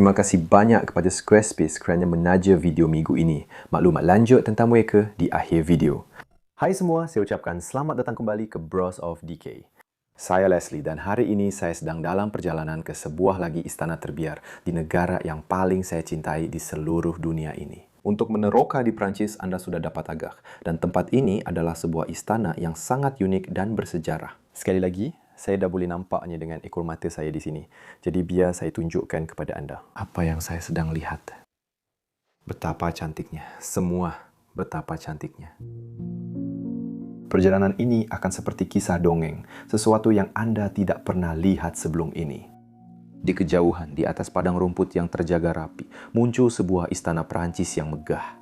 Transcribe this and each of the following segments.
Terima kasih banyak kepada Squarespace kerana menaja video minggu ini. Maklumat lanjut tentang mereka di akhir video. Hai semua, saya ucapkan selamat datang kembali ke Bros of DK. Saya Leslie dan hari ini saya sedang dalam perjalanan ke sebuah lagi istana terbiar di negara yang paling saya cintai di seluruh dunia ini. Untuk meneroka di Perancis, anda sudah dapat agak. Dan tempat ini adalah sebuah istana yang sangat unik dan bersejarah. Sekali lagi, saya dah boleh nampaknya dengan ekor mata saya di sini. Jadi biar saya tunjukkan kepada anda apa yang saya sedang lihat. Betapa cantiknya. Semua betapa cantiknya. Perjalanan ini akan seperti kisah dongeng, sesuatu yang anda tidak pernah lihat sebelum ini. Di kejauhan, di atas padang rumput yang terjaga rapi, muncul sebuah istana Perancis yang megah.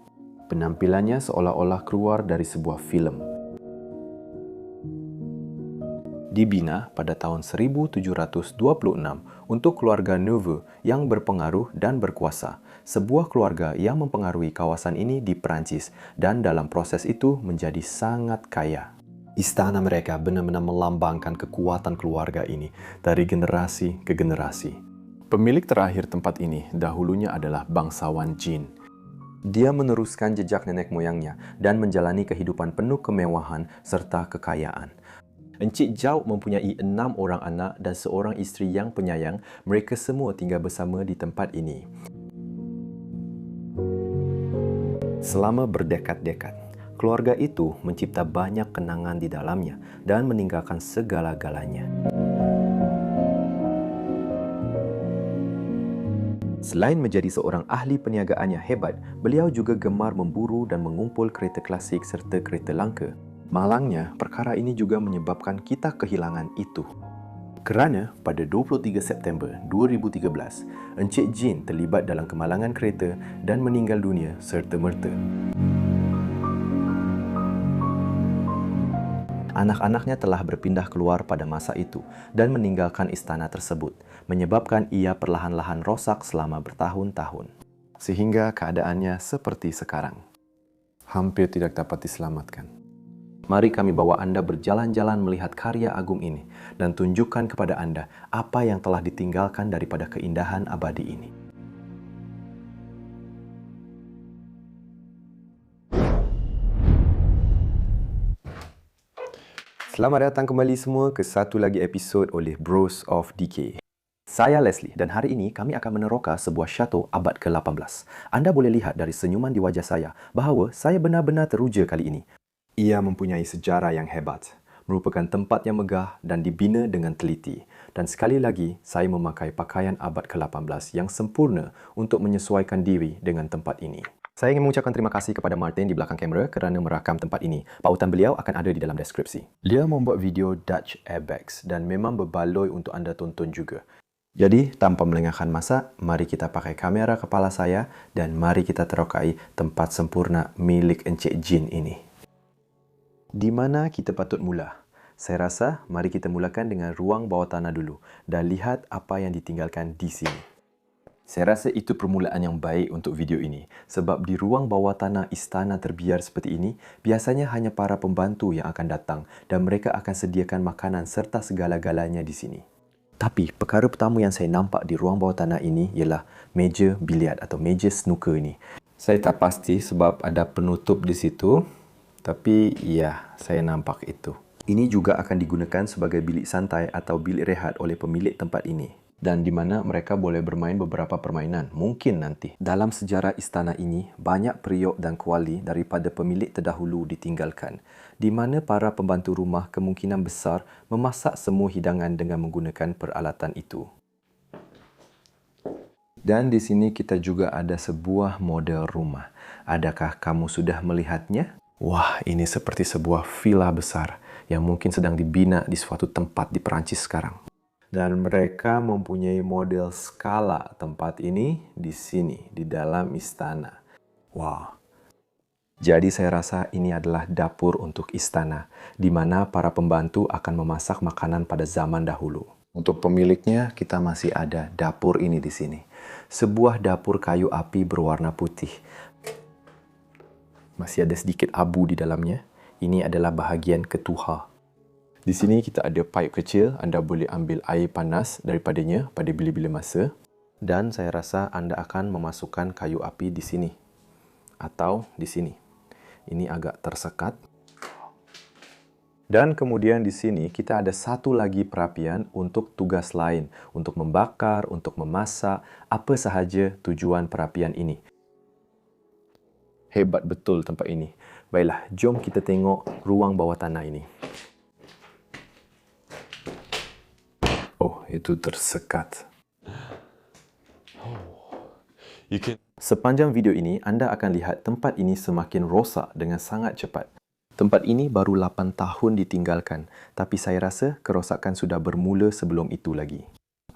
Penampilannya seolah-olah keluar dari sebuah filem. Dibina pada tahun 1726 untuk keluarga Neveu yang berpengaruh dan berkuasa, sebuah keluarga yang mempengaruhi kawasan ini di Perancis dan dalam proses itu menjadi sangat kaya. Istana mereka benar-benar melambangkan kekuatan keluarga ini dari generasi ke generasi. Pemilik terakhir tempat ini dahulunya adalah bangsawan Jin. Dia meneruskan jejak nenek moyangnya dan menjalani kehidupan penuh kemewahan serta kekayaan. Encik Zhao mempunyai 6 orang anak dan seorang isteri yang penyayang. Mereka semua tinggal bersama di tempat ini. Selama berdekad-dekad, keluarga itu mencipta banyak kenangan di dalamnya dan meninggalkan segala-galanya. Selain menjadi seorang ahli perniagaan yang hebat, beliau juga gemar memburu dan mengumpul kereta klasik serta kereta langka. Malangnya, perkara ini juga menyebabkan kita kehilangan itu. Kerana pada 23 September 2013, Encik Jin terlibat dalam kemalangan kereta dan meninggal dunia serta-merta. Anak-anaknya telah berpindah keluar pada masa itu dan meninggalkan istana tersebut, menyebabkan ia perlahan-lahan rosak selama bertahun-tahun. Sehingga keadaannya seperti sekarang. Hampir tidak dapat diselamatkan. Mari kami bawa anda berjalan-jalan melihat karya agung ini dan tunjukkan kepada anda apa yang telah ditinggalkan daripada keindahan abadi ini. Selamat datang kembali semua ke satu lagi episod oleh Bros of DK. Saya Leslie dan hari ini kami akan meneroka sebuah syato abad ke-18. Anda boleh lihat dari senyuman di wajah saya bahawa saya benar-benar teruja kali ini. Ia mempunyai sejarah yang hebat, merupakan tempat yang megah dan dibina dengan teliti. Dan sekali lagi, saya memakai pakaian abad ke-18 yang sempurna untuk menyesuaikan diri dengan tempat ini. Saya ingin mengucapkan terima kasih kepada Martin di belakang kamera kerana merakam tempat ini. Pautan beliau akan ada di dalam deskripsi. Dia membuat video Dutch Airbags dan memang berbaloi untuk anda tonton juga. Jadi, tanpa melengahkan masa, mari kita pakai kamera kepala saya dan mari kita terokai tempat sempurna milik Encik Jin ini. Di mana kita patut mula? Saya rasa mari kita mulakan dengan ruang bawah tanah dulu dan lihat apa yang ditinggalkan di sini. Saya rasa itu permulaan yang baik untuk video ini sebab di ruang bawah tanah istana terbiar seperti ini biasanya hanya para pembantu yang akan datang dan mereka akan sediakan makanan serta segala-galanya di sini. Tapi perkara pertama yang saya nampak di ruang bawah tanah ini ialah meja biliar atau meja snooker ini. Saya tak pasti sebab ada penutup di situ. Tapi ya, saya nampak itu. Ini juga akan digunakan sebagai bilik santai atau bilik rehat oleh pemilik tempat ini. Dan di mana mereka boleh bermain beberapa permainan, mungkin nanti. Dalam sejarah istana ini, banyak periuk dan kuali daripada pemilik terdahulu ditinggalkan. Di mana para pembantu rumah kemungkinan besar memasak semua hidangan dengan menggunakan peralatan itu. Dan di sini kita juga ada sebuah model rumah. Adakah kamu sudah melihatnya? Wah, ini seperti sebuah villa besar yang mungkin sedang dibina di suatu tempat di Perancis sekarang. Dan mereka mempunyai model skala tempat ini di sini, di dalam istana. Wow. Jadi saya rasa ini adalah dapur untuk istana, di mana para pembantu akan memasak makanan pada zaman dahulu. Untuk pemiliknya, kita masih ada dapur ini di sini. Sebuah dapur kayu api berwarna putih. Masih ada sedikit abu di dalamnya. Ini adalah bahagian ketuha. Di sini kita ada pipe kecil. Anda boleh ambil air panas daripadanya pada bila-bila masa. Dan saya rasa anda akan memasukkan kayu api di sini atau di sini. Ini agak tersekat. Dan kemudian di sini kita ada satu lagi perapian untuk tugas lain, untuk membakar, untuk memasak, apa sahaja tujuan perapian ini. Hebat betul tempat ini. Baiklah, jom kita tengok ruang bawah tanah ini. Oh, itu tersekat. Sepanjang video ini, anda akan lihat tempat ini semakin rosak dengan sangat cepat. Tempat ini baru 8 tahun ditinggalkan, tapi saya rasa kerosakan sudah bermula sebelum itu lagi.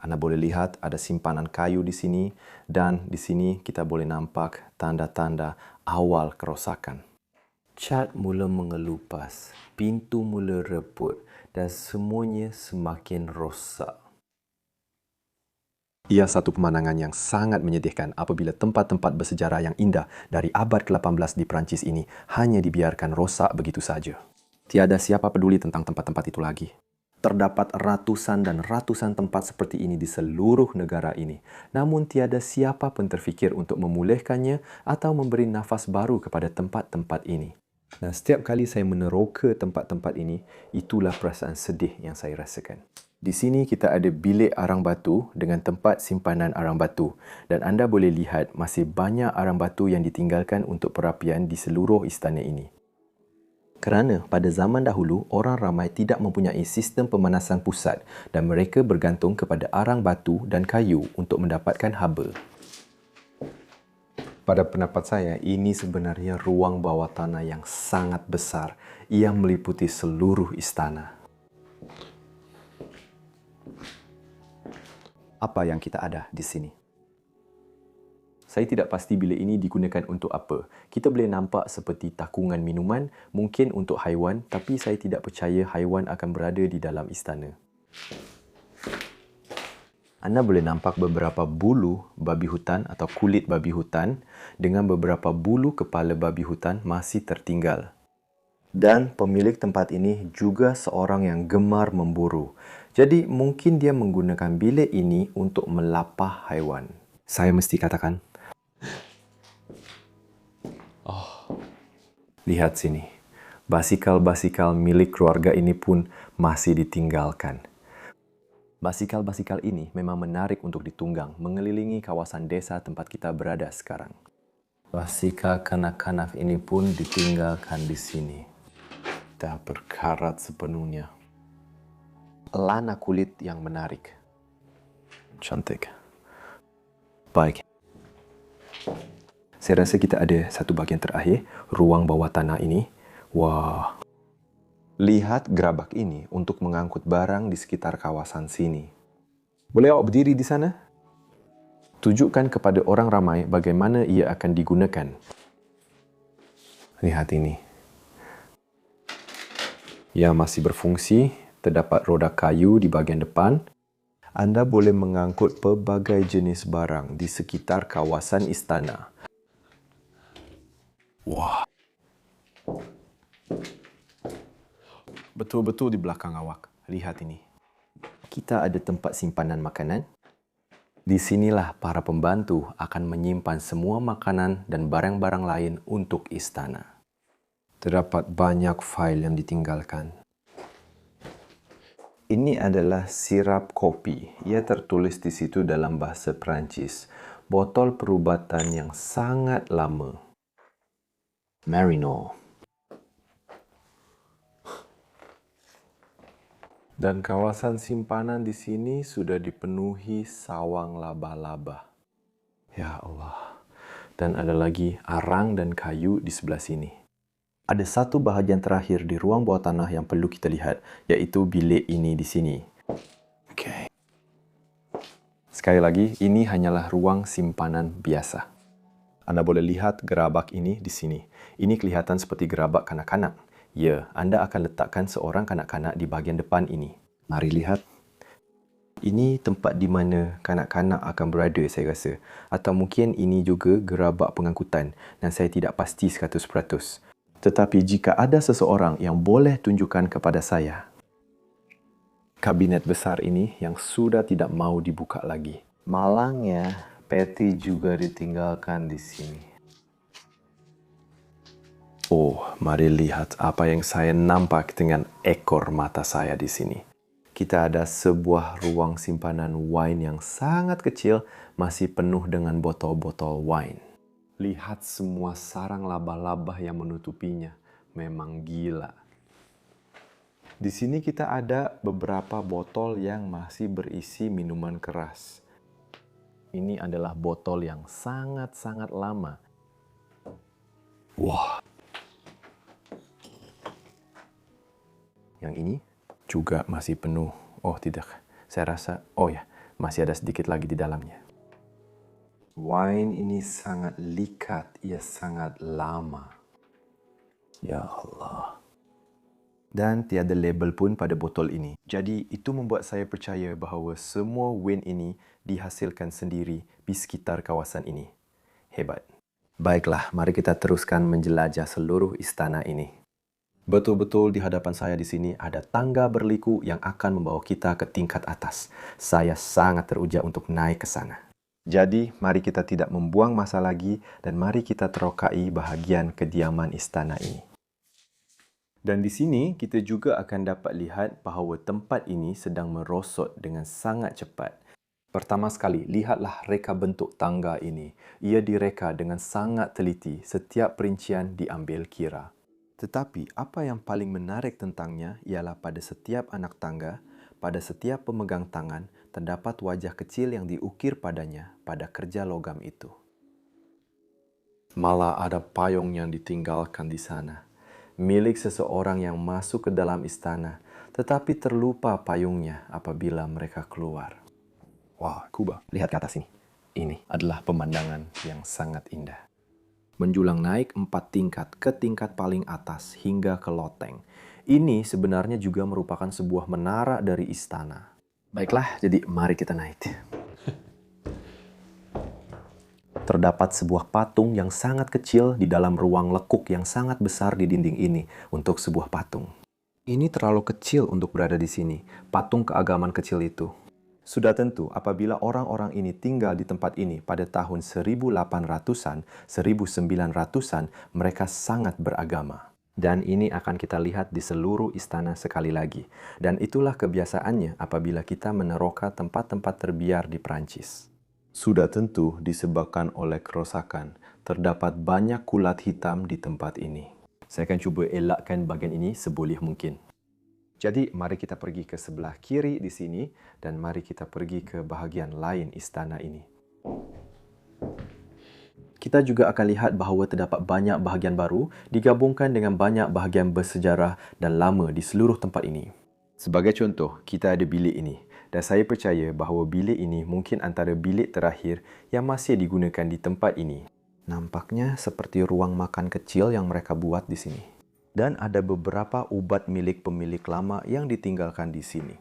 Anda boleh lihat ada simpanan kayu di sini dan di sini kita boleh nampak tanda-tanda awal kerosakan. Cat mula mengelupas, pintu mula reput dan semuanya semakin rosak. Ia satu pemandangan yang sangat menyedihkan apabila tempat-tempat bersejarah yang indah dari abad ke-18 di Perancis ini hanya dibiarkan rosak begitu saja. Tiada siapa peduli tentang tempat-tempat itu lagi. Terdapat ratusan dan ratusan tempat seperti ini di seluruh negara ini. Namun tiada siapa pun terfikir untuk memulihkannya atau memberi nafas baru kepada tempat-tempat ini. Dan setiap kali saya meneroka tempat-tempat ini, itulah perasaan sedih yang saya rasakan. Di sini kita ada bilik arang batu dengan tempat simpanan arang batu dan anda boleh lihat masih banyak arang batu yang ditinggalkan untuk perapian di seluruh istana ini. Kerana pada zaman dahulu, orang ramai tidak mempunyai sistem pemanasan pusat dan mereka bergantung kepada arang batu dan kayu untuk mendapatkan haba. Pada pendapat saya, ini sebenarnya ruang bawah tanah yang sangat besar. Ia meliputi seluruh istana. Apa yang kita ada di sini? Saya tidak pasti bilik ini digunakan untuk apa. Kita boleh nampak seperti takungan minuman, mungkin untuk haiwan, tapi saya tidak percaya haiwan akan berada di dalam istana. Anda boleh nampak beberapa bulu babi hutan atau kulit babi hutan dengan beberapa bulu kepala babi hutan masih tertinggal. Dan pemilik tempat ini juga seorang yang gemar memburu. Jadi mungkin dia menggunakan bilik ini untuk melapah haiwan. Saya mesti katakan. Lihat sini. Basikal-basikal milik keluarga ini pun masih ditinggalkan. Basikal-basikal ini memang menarik untuk ditunggang mengelilingi kawasan desa tempat kita berada sekarang. Basikal kanak-kanak ini pun ditinggalkan di sini. Dah berkarat sepenuhnya. Lana kulit yang menarik. Cantik. Baik. Saya rasa kita ada satu bahagian terakhir, ruang bawah tanah ini. Wah. Lihat gerabak ini untuk mengangkut barang di sekitar kawasan sini. Boleh awak berdiri di sana? Tunjukkan kepada orang ramai bagaimana ia akan digunakan. Lihat ini. Ia masih berfungsi. Terdapat roda kayu di bahagian depan. Anda boleh mengangkut pelbagai jenis barang di sekitar kawasan istana. Wah. Betul-betul di belakang awak. Lihat ini. Kita ada tempat simpanan makanan. Di sinilah para pembantu akan menyimpan semua makanan dan barang-barang lain untuk istana. Terdapat banyak fail yang ditinggalkan. Ini adalah sirap kopi. Ia tertulis di situ dalam bahasa Perancis. Botol perubatan yang sangat lama. Marino. Dan kawasan simpanan di sini sudah dipenuhi sawang laba-laba. Ya Allah. Dan ada lagi arang dan kayu di sebelah sini. Ada satu bahagian terakhir di ruang bawah tanah yang perlu kita lihat, iaitu bilik ini di sini. Okey. Sekali lagi, ini hanyalah ruang simpanan biasa. Anda boleh lihat gerabak ini di sini. Ini kelihatan seperti gerabak kanak-kanak. Ya, anda akan letakkan seorang kanak-kanak di bahagian depan ini. Mari lihat. Ini tempat di mana kanak-kanak akan berada, saya rasa. Atau mungkin ini juga gerabak pengangkutan dan saya tidak pasti 100%. Tetapi jika ada seseorang yang boleh tunjukkan kepada saya kabinet besar ini yang sudah tidak mahu dibuka lagi. Malangnya, Patty juga ditinggalkan di sini. Oh, mari lihat apa yang saya nampak dengan ekor mata saya di sini. Kita ada sebuah ruang simpanan wine yang sangat kecil, masih penuh dengan botol-botol wine. Lihat semua sarang laba-laba yang menutupinya. Memang gila. Di sini kita ada beberapa botol yang masih berisi minuman keras. Ini adalah botol yang sangat-sangat lama. Wah. Yang ini juga masih penuh. Oh tidak, saya rasa, oh ya, masih ada sedikit lagi di dalamnya. Wine ini sangat likat, ia sangat lama. Ya Allah. Dan tiada label pun pada botol ini. Jadi itu membuat saya percaya bahawa semua wine ini dihasilkan sendiri di sekitar kawasan ini. Hebat. Baiklah, mari kita teruskan menjelajah seluruh istana ini. Betul-betul di hadapan saya di sini ada tangga berliku yang akan membawa kita ke tingkat atas. Saya sangat teruja untuk naik ke sana. Jadi, mari kita tidak membuang masa lagi dan mari kita terokai bahagian kediaman istana ini. Dan di sini kita juga akan dapat lihat bahawa tempat ini sedang merosot dengan sangat cepat. Pertama sekali, lihatlah reka bentuk tangga ini. Ia direka dengan sangat teliti, setiap perincian diambil kira. Tetapi apa yang paling menarik tentangnya ialah pada setiap anak tangga, pada setiap pemegang tangan, terdapat wajah kecil yang diukir padanya pada kerja logam itu. Malah ada payung yang ditinggalkan di sana, milik seseorang yang masuk ke dalam istana, tetapi terlupa payungnya apabila mereka keluar. Wah, Kuba, lihat ke atas ini. Ini adalah pemandangan yang sangat indah. Menjulang naik 4 tingkat ke tingkat paling atas hingga ke loteng. Ini sebenarnya juga merupakan sebuah menara dari istana. Baiklah, jadi mari kita naik. Terdapat sebuah patung yang sangat kecil di dalam ruang lekuk yang sangat besar di dinding ini untuk sebuah patung. Ini terlalu kecil untuk berada di sini, patung keagamaan kecil itu. Sudah tentu apabila orang-orang ini tinggal di tempat ini pada tahun 1800-an, 1900-an, mereka sangat beragama. Dan ini akan kita lihat di seluruh istana sekali lagi. Dan itulah kebiasaannya apabila kita meneroka tempat-tempat terbiar di Perancis. Sudah tentu disebabkan oleh kerosakan, terdapat banyak kulat hitam di tempat ini. Saya akan cuba elakkan bahagian ini seboleh mungkin. Jadi, mari kita pergi ke sebelah kiri di sini dan mari kita pergi ke bahagian lain istana ini. Kita juga akan lihat bahawa terdapat banyak bahagian baru digabungkan dengan banyak bahagian bersejarah dan lama di seluruh tempat ini. Sebagai contoh, kita ada bilik ini dan saya percaya bahawa bilik ini mungkin antara bilik terakhir yang masih digunakan di tempat ini. Nampaknya seperti ruang makan kecil yang mereka buat di sini. Dan ada beberapa ubat milik pemilik lama yang ditinggalkan di sini.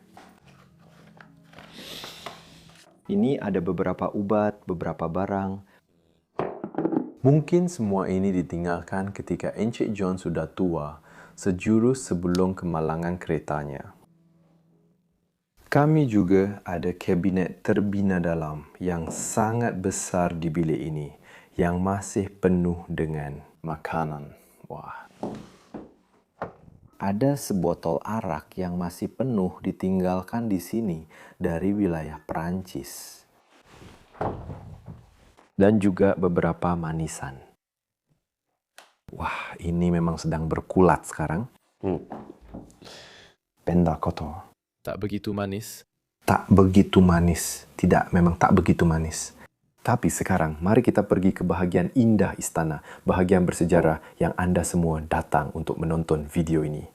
Ini ada beberapa ubat, beberapa barang. Mungkin semua ini ditinggalkan ketika Encik John sudah tua, sejurus sebelum kemalangan keretanya. Kami juga ada kabinet terbina dalam yang sangat besar di bilik ini, yang masih penuh dengan makanan. Wah. Ada sebotol arak yang masih penuh ditinggalkan di sini dari wilayah Perancis. Dan juga beberapa manisan. Wah, ini memang sedang berkulat sekarang. Benda kotor. Tak begitu manis. Tak begitu manis. Tidak, memang tak begitu manis. Tapi sekarang, mari kita pergi ke bahagian indah istana, bahagian bersejarah yang Anda semua datang untuk menonton video ini.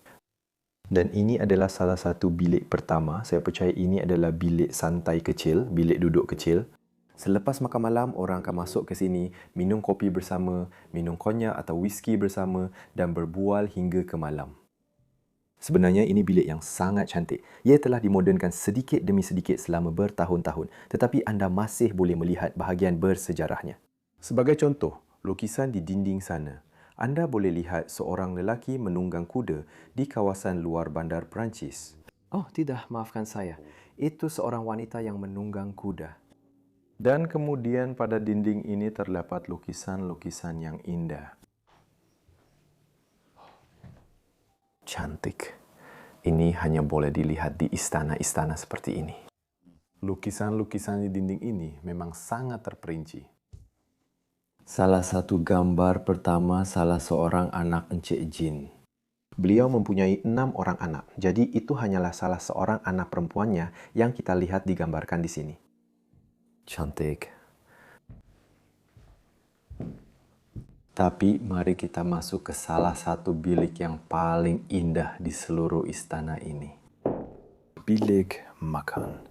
Dan ini adalah salah satu bilik pertama. Saya percaya ini adalah bilik santai kecil, bilik duduk kecil. Selepas makan malam, orang akan masuk ke sini, minum kopi bersama, minum konyak atau whisky bersama dan berbual hingga ke malam. Sebenarnya ini bilik yang sangat cantik. Ia telah dimodernkan sedikit demi sedikit selama bertahun-tahun, tetapi anda masih boleh melihat bahagian bersejarahnya. Sebagai contoh, lukisan di dinding sana. Anda boleh lihat seorang lelaki menunggang kuda di kawasan luar bandar Perancis. Oh tidak, maafkan saya. Itu seorang wanita yang menunggang kuda. Dan kemudian pada dinding ini terdapat lukisan-lukisan yang indah. Cantik. Ini hanya boleh dilihat di istana-istana seperti ini. Lukisan-lukisan di dinding ini memang sangat terperinci. Salah satu gambar pertama salah seorang anak Encik Jin. Beliau mempunyai 6 orang anak, jadi itu hanyalah salah seorang anak perempuannya yang kita lihat digambarkan di sini. Cantik. Tapi mari kita masuk ke salah satu bilik yang paling indah di seluruh istana ini. Bilik makan.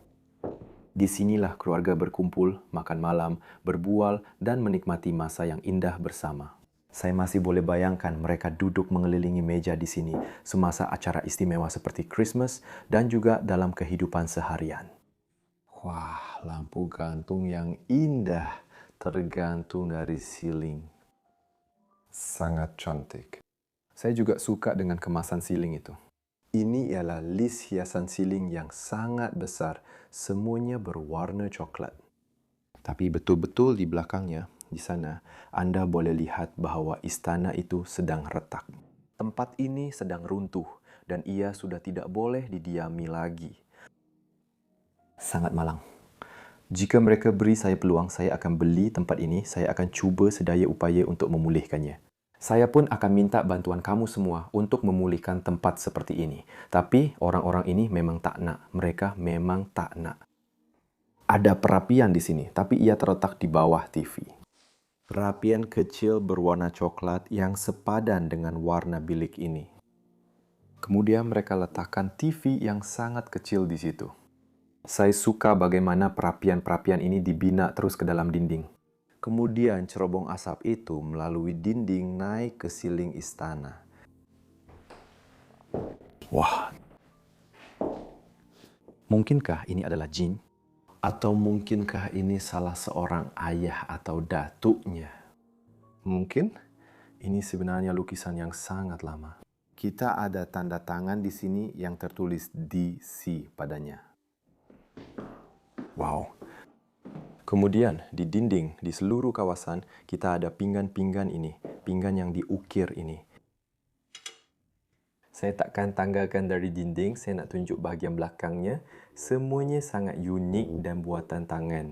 Disinilah keluarga berkumpul, makan malam, berbual, dan menikmati masa yang indah bersama. Saya masih boleh bayangkan mereka duduk mengelilingi meja di sini semasa acara istimewa seperti Christmas dan juga dalam kehidupan seharian. Wah, lampu gantung yang indah tergantung dari siling. Sangat cantik. Saya juga suka dengan kemasan siling itu. Ini ialah list hiasan siling yang sangat besar, semuanya berwarna coklat. Tapi betul-betul di belakangnya, di sana, Anda boleh lihat bahawa istana itu sedang retak. Tempat ini sedang runtuh dan ia sudah tidak boleh didiami lagi. Sangat malang. Jika mereka beri saya peluang, saya akan beli tempat ini, saya akan cuba sedaya upaya untuk memulihkannya. Saya pun akan minta bantuan kamu semua untuk memulihkan tempat seperti ini. Tapi orang-orang ini memang tak nak. Mereka memang tak nak. Ada perapian di sini, tapi ia terletak di bawah TV. Perapian kecil berwarna coklat yang sepadan dengan warna bilik ini. Kemudian mereka letakkan TV yang sangat kecil di situ. Saya suka bagaimana perapian-perapian ini dibina terus ke dalam dinding. Kemudian cerobong asap itu melalui dinding naik ke siling istana. Wah. Mungkinkah ini adalah jin? Atau mungkinkah ini salah seorang ayah atau datuknya? Mungkin ini sebenarnya lukisan yang sangat lama. Kita ada tanda tangan di sini yang tertulis DC padanya. Wow. Kemudian di dinding di seluruh kawasan kita ada pinggan-pinggan ini, pinggan yang diukir ini. Saya takkan tanggalkan dari dinding, saya nak tunjuk bahagian belakangnya. Semuanya sangat unik dan buatan tangan.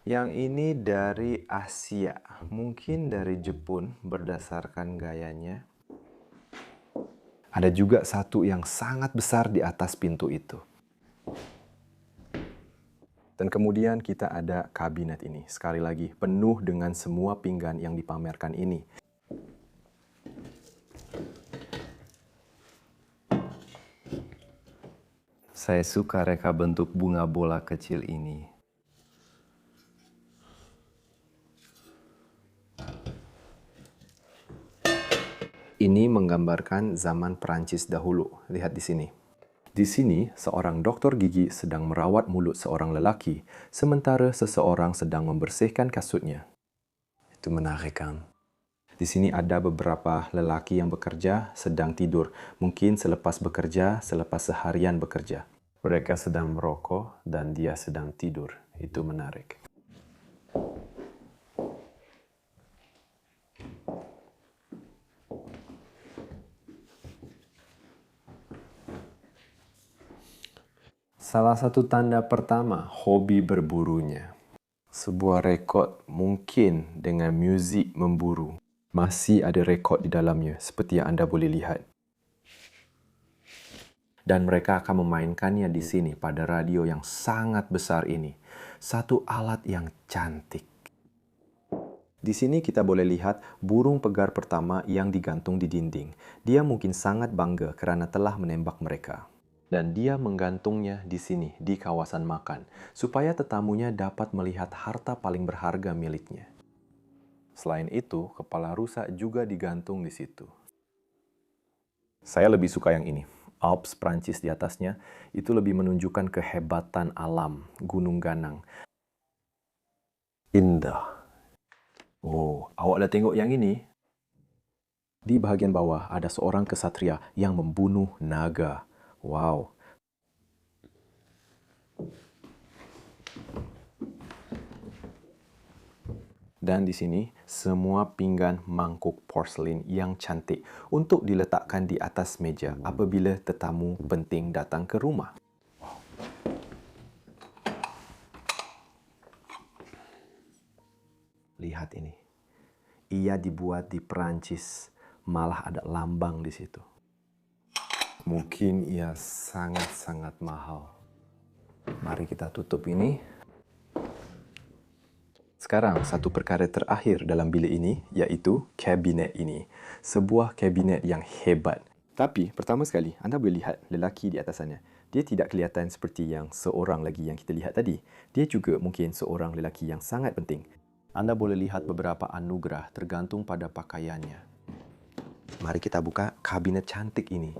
Yang ini dari Asia, mungkin dari Jepun berdasarkan gayanya. Ada juga satu yang sangat besar di atas pintu itu. Dan kemudian kita ada kabinet ini. Sekali lagi, penuh dengan semua pinggan yang dipamerkan ini. Saya suka reka bentuk bunga bola kecil ini. Ini menggambarkan zaman Perancis dahulu. Lihat di sini. Di sini, seorang dokter gigi sedang merawat mulut seorang lelaki, sementara seseorang sedang membersihkan kasutnya. Itu menarik kan? Di sini ada beberapa lelaki yang bekerja sedang tidur. Mungkin selepas bekerja, selepas seharian bekerja. Mereka sedang merokok dan dia sedang tidur. Itu menarik. Salah satu tanda pertama, hobi berburunya. Sebuah rekod mungkin dengan muzik memburu. Masih ada rekod di dalamnya, seperti yang anda boleh lihat. Dan mereka akan memainkannya di sini pada radio yang sangat besar ini. Satu alat yang cantik. Di sini kita boleh lihat burung pegar pertama yang digantung di dinding. Dia mungkin sangat bangga kerana telah menembak mereka. Dan dia menggantungnya di sini, di kawasan makan, supaya tetamunya dapat melihat harta paling berharga miliknya. Selain itu, kepala rusa juga digantung di situ. Saya lebih suka yang ini. Alps Prancis di atasnya, itu lebih menunjukkan kehebatan alam, Gunung Ganang. Indah. Oh, awak dah tengok yang ini? Di bahagian bawah ada seorang kesatria yang membunuh naga. Wow. Dan di sini, semua pinggan mangkuk porselin yang cantik untuk diletakkan di atas meja apabila tetamu penting datang ke rumah. Lihat ini. Ia dibuat di Perancis, malah ada lambang di situ. Mungkin ia sangat-sangat mahal. Mari kita tutup ini. Sekarang, satu perkara terakhir dalam bilik ini, iaitu kabinet ini. Sebuah kabinet yang hebat. Tapi, pertama sekali, anda boleh lihat lelaki di atas sana. Dia tidak kelihatan seperti yang seorang lagi yang kita lihat tadi. Dia juga mungkin seorang lelaki yang sangat penting. Anda boleh lihat beberapa anugerah tergantung pada pakaiannya. Mari kita buka kabinet cantik ini.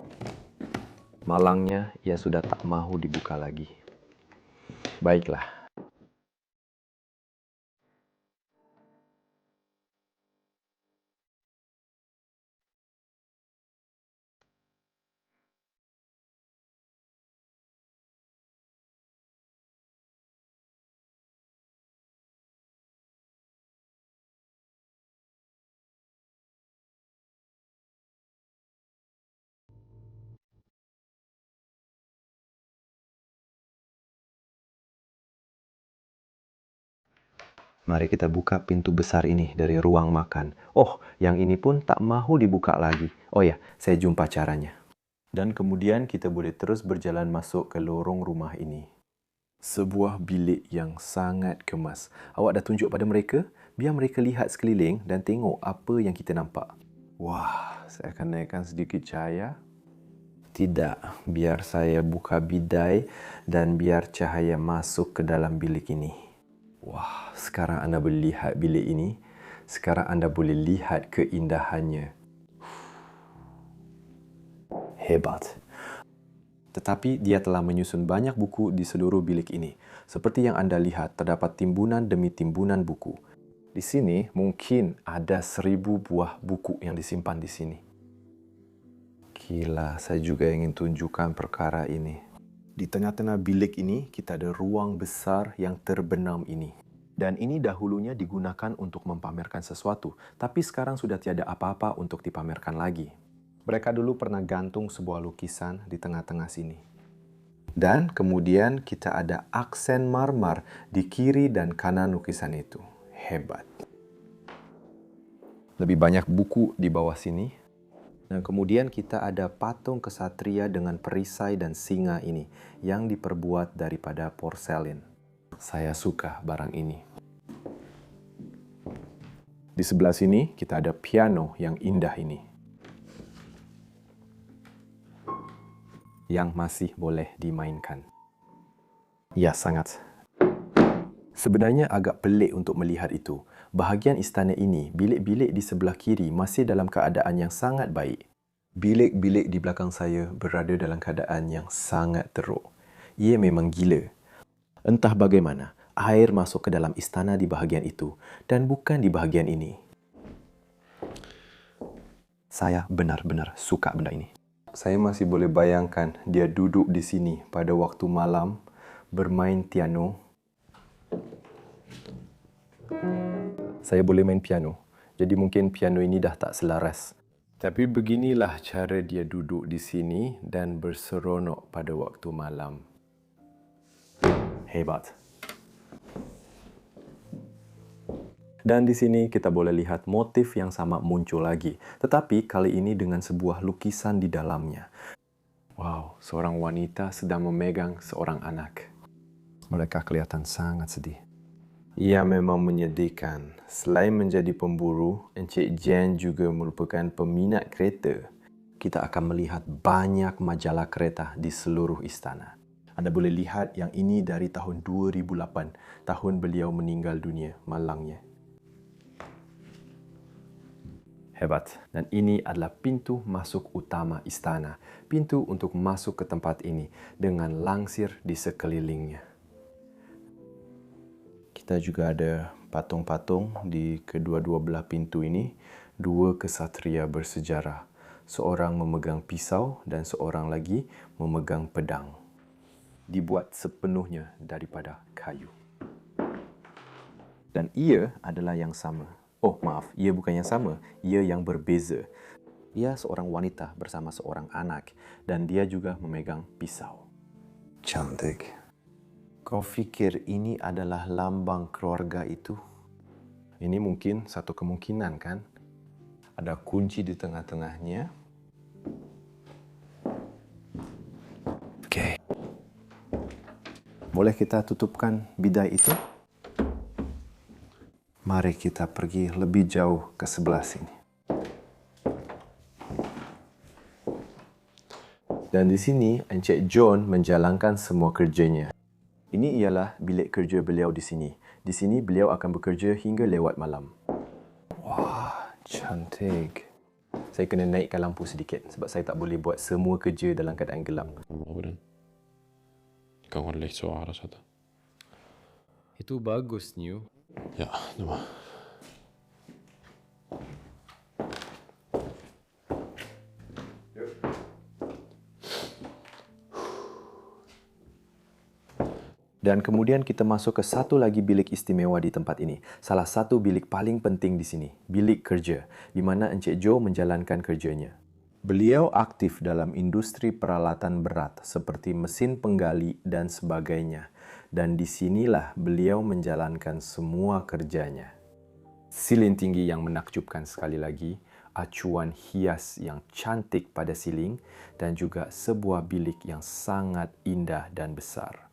Malangnya, ia sudah tak mahu dibuka lagi. Baiklah. Mari kita buka pintu besar ini dari ruang makan. Oh, yang ini pun tak mahu dibuka lagi. Oh ya, saya jumpa caranya. Dan kemudian kita boleh terus berjalan masuk ke lorong rumah ini. Sebuah bilik yang sangat kemas. Awak dah tunjuk pada mereka, biar mereka lihat sekeliling dan tengok apa yang kita nampak. Wah, saya akan naikkan sedikit cahaya. Tidak, biar saya buka bidai dan biar cahaya masuk ke dalam bilik ini. Wah, sekarang anda boleh lihat bilik ini. Sekarang anda boleh lihat keindahannya. Hebat. Tetapi dia telah menyusun banyak buku di seluruh bilik ini. Seperti yang anda lihat, terdapat timbunan demi timbunan buku. Di sini mungkin ada 1000 buah buku yang disimpan di sini. Gila, saya juga ingin tunjukkan perkara ini. Di tengah-tengah bilik ini, kita ada ruang besar yang terbenam ini. Dan ini dahulunya digunakan untuk mempamerkan sesuatu, tapi sekarang sudah tiada apa-apa untuk dipamerkan lagi. Mereka dulu pernah gantung sebuah lukisan di tengah-tengah sini. Dan kemudian kita ada aksen marmer di kiri dan kanan lukisan itu. Hebat. Lebih banyak buku di bawah sini. Dan kemudian kita ada patung kesatria dengan perisai dan singa ini yang diperbuat daripada porselin. Saya suka barang ini. Di sebelah sini kita ada piano yang indah ini. Yang masih boleh dimainkan. Ya, sangat. Sebenarnya agak pelik untuk melihat itu. Bahagian istana ini, bilik-bilik di sebelah kiri masih dalam keadaan yang sangat baik. Bilik-bilik di belakang saya berada dalam keadaan yang sangat teruk. Ia memang gila. Entah bagaimana, air masuk ke dalam istana di bahagian itu dan bukan di bahagian ini. Saya benar-benar suka benda ini. Saya masih boleh bayangkan dia duduk di sini pada waktu malam bermain piano. Saya boleh main piano, jadi mungkin piano ini dah tak selaras. Tapi beginilah cara dia duduk di sini dan berseronok pada waktu malam. Hebat. Dan di sini kita boleh lihat motif yang sama muncul lagi, tetapi kali ini dengan sebuah lukisan di dalamnya. Wow, seorang wanita sedang memegang seorang anak. Mereka kelihatan sangat sedih. Ia memang menyedihkan. Selain menjadi pemburu, Encik Jen juga merupakan peminat kereta. Kita akan melihat banyak majalah kereta di seluruh istana. Anda boleh lihat yang ini dari tahun 2008, tahun beliau meninggal dunia, malangnya. Hebat. Dan ini adalah pintu masuk utama istana. Pintu untuk masuk ke tempat ini dengan langsir di sekelilingnya. Kita juga ada patung-patung di kedua-dua belah pintu ini. Dua kesatria bersejarah. Seorang memegang pisau dan seorang lagi memegang pedang. Dibuat sepenuhnya daripada kayu. Dan ia adalah yang sama. Oh, maaf, ia bukan yang sama, ia yang berbeza. Ia seorang wanita bersama seorang anak dan dia juga memegang pisau. Cantik. Kau fikir ini adalah lambang keluarga itu? Ini mungkin satu kemungkinan, kan? Ada kunci di tengah-tengahnya. Okey. Boleh kita tutupkan bidai itu? Mari kita pergi lebih jauh ke sebelah sini. Dan di sini, Encik John menjalankan semua kerjanya. Ini ialah bilik kerja beliau di sini. Di sini beliau akan bekerja hingga lewat malam. Wah, cantik. Saya kena naikkan lampu sedikit sebab saya tak boleh buat semua kerja dalam keadaan gelap. Orden. Kauan lihtso arasada. Itu bagus, New. Ja, nämä. Dan kemudian kita masuk ke satu lagi bilik istimewa di tempat ini. Salah satu bilik paling penting di sini, bilik kerja, di mana Encik Joe menjalankan kerjanya. Beliau aktif dalam industri peralatan berat seperti mesin penggali dan sebagainya. Dan di sinilah beliau menjalankan semua kerjanya. Silin tinggi yang menakjubkan sekali lagi, acuan hias yang cantik pada siling dan juga sebuah bilik yang sangat indah dan besar.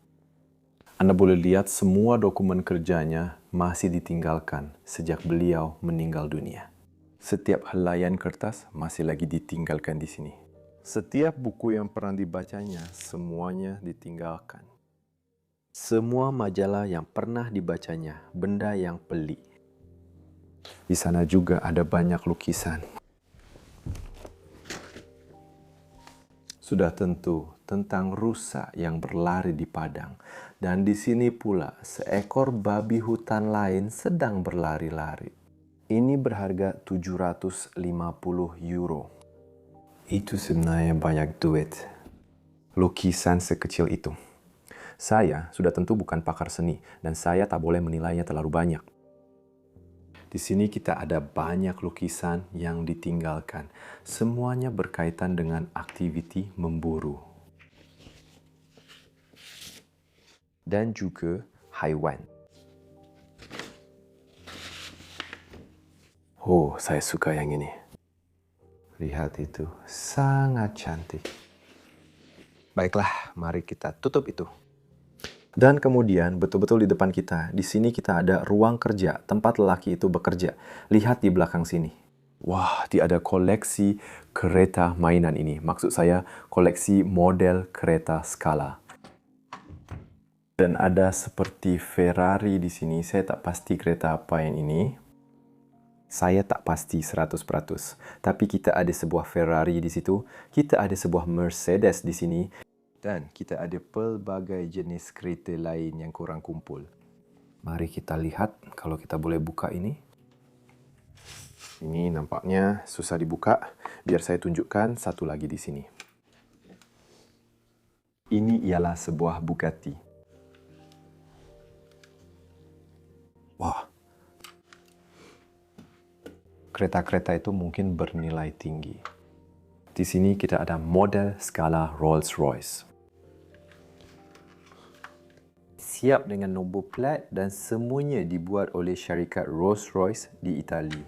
Anda boleh lihat semua dokumen kerjanya masih ditinggalkan sejak beliau meninggal dunia. Setiap helaian kertas masih lagi ditinggalkan di sini. Setiap buku yang pernah dibacanya, semuanya ditinggalkan. Semua majalah yang pernah dibacanya, benda yang pelik. Di sana juga ada banyak lukisan. Sudah tentu tentang rusa yang berlari di padang. Dan di sini pula seekor babi hutan lain sedang berlari-lari. Ini berharga 750 euro. Itu sebenarnya banyak duit. Lukisan sekecil itu. Saya sudah tentu bukan pakar seni dan saya tak boleh menilainya terlalu banyak. Di sini kita ada banyak lukisan yang ditinggalkan. Semuanya berkaitan dengan aktiviti memburu. Dan juga haiwan. Oh, saya suka yang ini. Lihat itu, sangat cantik. Baiklah, mari kita tutup itu. Dan kemudian, betul-betul di depan kita, di sini kita ada ruang kerja, tempat lelaki itu bekerja. Lihat di belakang sini. Wah, dia ada koleksi kereta mainan ini. Maksud saya, koleksi model kereta skala. Dan ada seperti Ferrari di sini. Saya tak pasti kereta apa yang ini. Saya tak pasti 100%. Tapi kita ada sebuah Ferrari di situ. Kita ada sebuah Mercedes di sini. Dan kita ada pelbagai jenis kereta lain yang kurang kumpul. Mari kita lihat kalau kita boleh buka ini. Ini nampaknya susah dibuka. Biar saya tunjukkan satu lagi di sini. Ini ialah sebuah Bugatti. Wah, kereta-kereta itu mungkin bernilai tinggi. Di sini kita ada model skala Rolls-Royce. Siap dengan nombor plat dan semuanya dibuat oleh syarikat Rolls-Royce di Itali.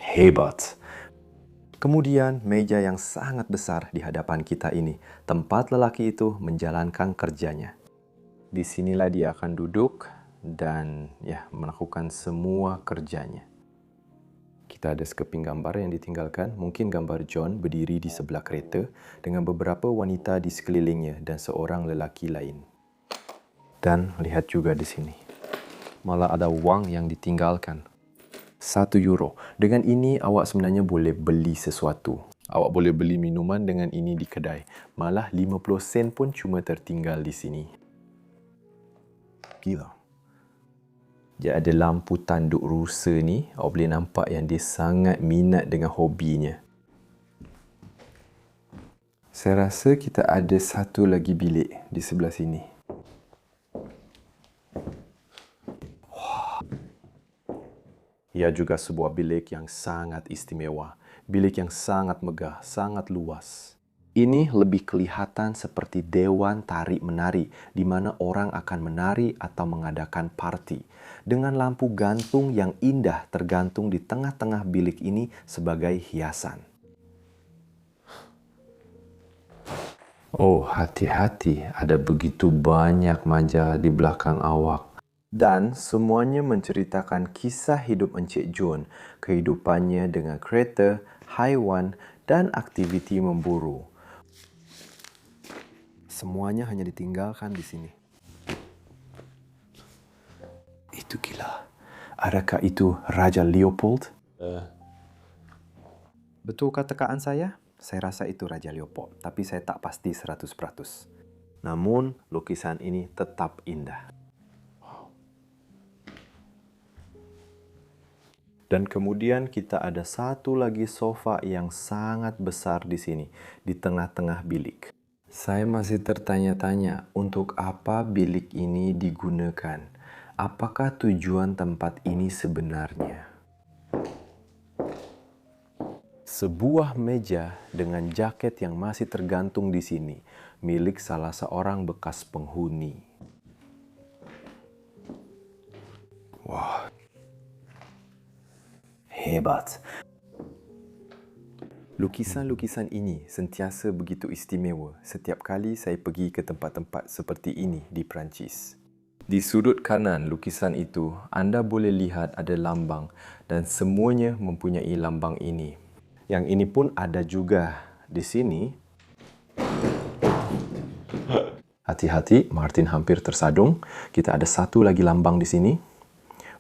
Hebat! Kemudian meja yang sangat besar di hadapan kita ini. Tempat lelaki itu menjalankan kerjanya. Di sinilah dia akan duduk dan melakukan semua kerjanya. Kita ada sekeping gambar yang ditinggalkan. Mungkin gambar John berdiri di sebelah kereta dengan beberapa wanita di sekelilingnya dan seorang lelaki lain. Dan lihat juga di sini. Malah ada wang yang ditinggalkan. 1 euro. Dengan ini awak sebenarnya boleh beli sesuatu. Awak boleh beli minuman dengan ini di kedai. Malah 50 sen pun cuma tertinggal di sini. Gila. Dia ada lampu tanduk rusa ni. Awak boleh nampak yang dia sangat minat dengan hobinya. Saya rasa kita ada satu lagi bilik di sebelah sini. Ia juga sebuah bilik yang sangat istimewa, bilik yang sangat megah, sangat luas. Ini lebih kelihatan seperti dewan tarik-menari di mana orang akan menari atau mengadakan parti. Dengan lampu gantung yang indah tergantung di tengah-tengah bilik ini sebagai hiasan. Oh, hati-hati, ada begitu banyak maja di belakang awak. Dan semuanya menceritakan kisah hidup Encik Jun, kehidupannya dengan kereta, haiwan dan aktiviti memburu. Semuanya hanya ditinggalkan di sini. Itu gila. Adakah itu Raja Leopold? Betulkah tekaan saya? Saya rasa itu Raja Leopold, tapi saya tak pasti 100%. Namun, lukisan ini tetap indah. Dan kemudian kita ada satu lagi sofa yang sangat besar di sini, di tengah-tengah bilik. Saya masih tertanya-tanya untuk apa bilik ini digunakan. Apakah tujuan tempat ini sebenarnya? Sebuah meja dengan jaket yang masih tergantung di sini, milik salah seorang bekas penghuni. Wah. Hebat. Lukisan-lukisan ini sentiasa begitu istimewa setiap kali saya pergi ke tempat-tempat seperti ini di Perancis. Di sudut kanan lukisan itu, anda boleh lihat ada lambang dan semuanya mempunyai lambang ini. Yang ini pun ada juga di sini. Hati-hati, Martin hampir tersadung. Kita ada satu lagi lambang di sini.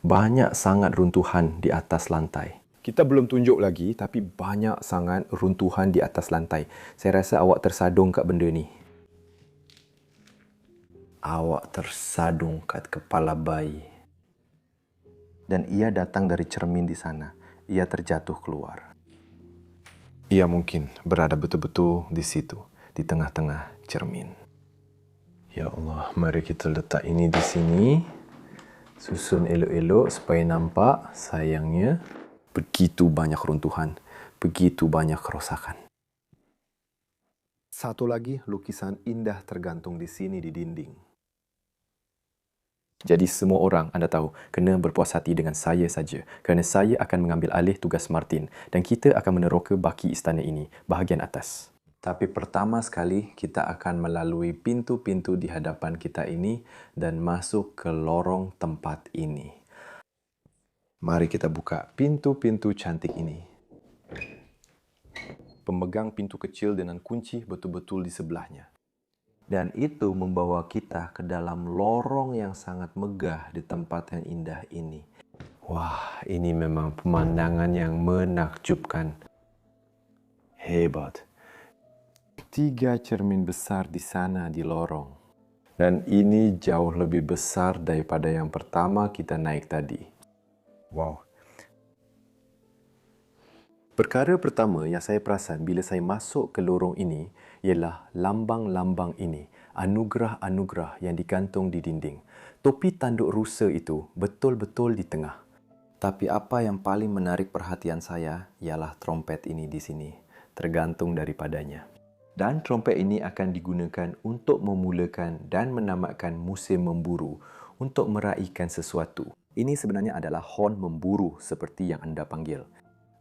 Banyak sangat runtuhan di atas lantai. Kita belum tunjuk lagi, tapi banyak sangat runtuhan di atas lantai. Saya rasa awak tersadung kat benda ni. Awak tersadung kat kepala bayi. Dan ia datang dari cermin di sana. Ia terjatuh keluar. Ia mungkin berada betul-betul di situ, di tengah-tengah cermin. Ya Allah, mari kita letak ini di sini. Susun elok-elok supaya nampak, sayangnya begitu banyak runtuhan, begitu banyak kerosakan. Satu lagi lukisan indah tergantung di sini di dinding. Jadi semua orang, anda tahu, kena berpuas hati dengan saya saja kerana saya akan mengambil alih tugas Martin dan kita akan meneroka baki istana ini, bahagian atas. Tapi pertama sekali, kita akan melalui pintu-pintu di hadapan kita ini dan masuk ke lorong tempat ini. Mari kita buka pintu-pintu cantik ini. Pemegang pintu kecil dengan kunci betul-betul di sebelahnya. Dan itu membawa kita ke dalam lorong yang sangat megah di tempat yang indah ini. Wah, ini memang pemandangan yang menakjubkan. Hebat. 3 cermin besar di sana di lorong. Dan ini jauh lebih besar daripada yang pertama kita naik tadi. Wow. Perkara pertama yang saya perasan bila saya masuk ke lorong ini ialah lambang-lambang ini, anugerah-anugerah yang digantung di dinding. Topi tanduk rusa itu betul-betul di tengah. Tapi apa yang paling menarik perhatian saya ialah trompet ini di sini, tergantung daripadanya. Dan trompet ini akan digunakan untuk memulakan dan menamatkan musim memburu untuk meraihkan sesuatu. Ini sebenarnya adalah horn memburu seperti yang anda panggil.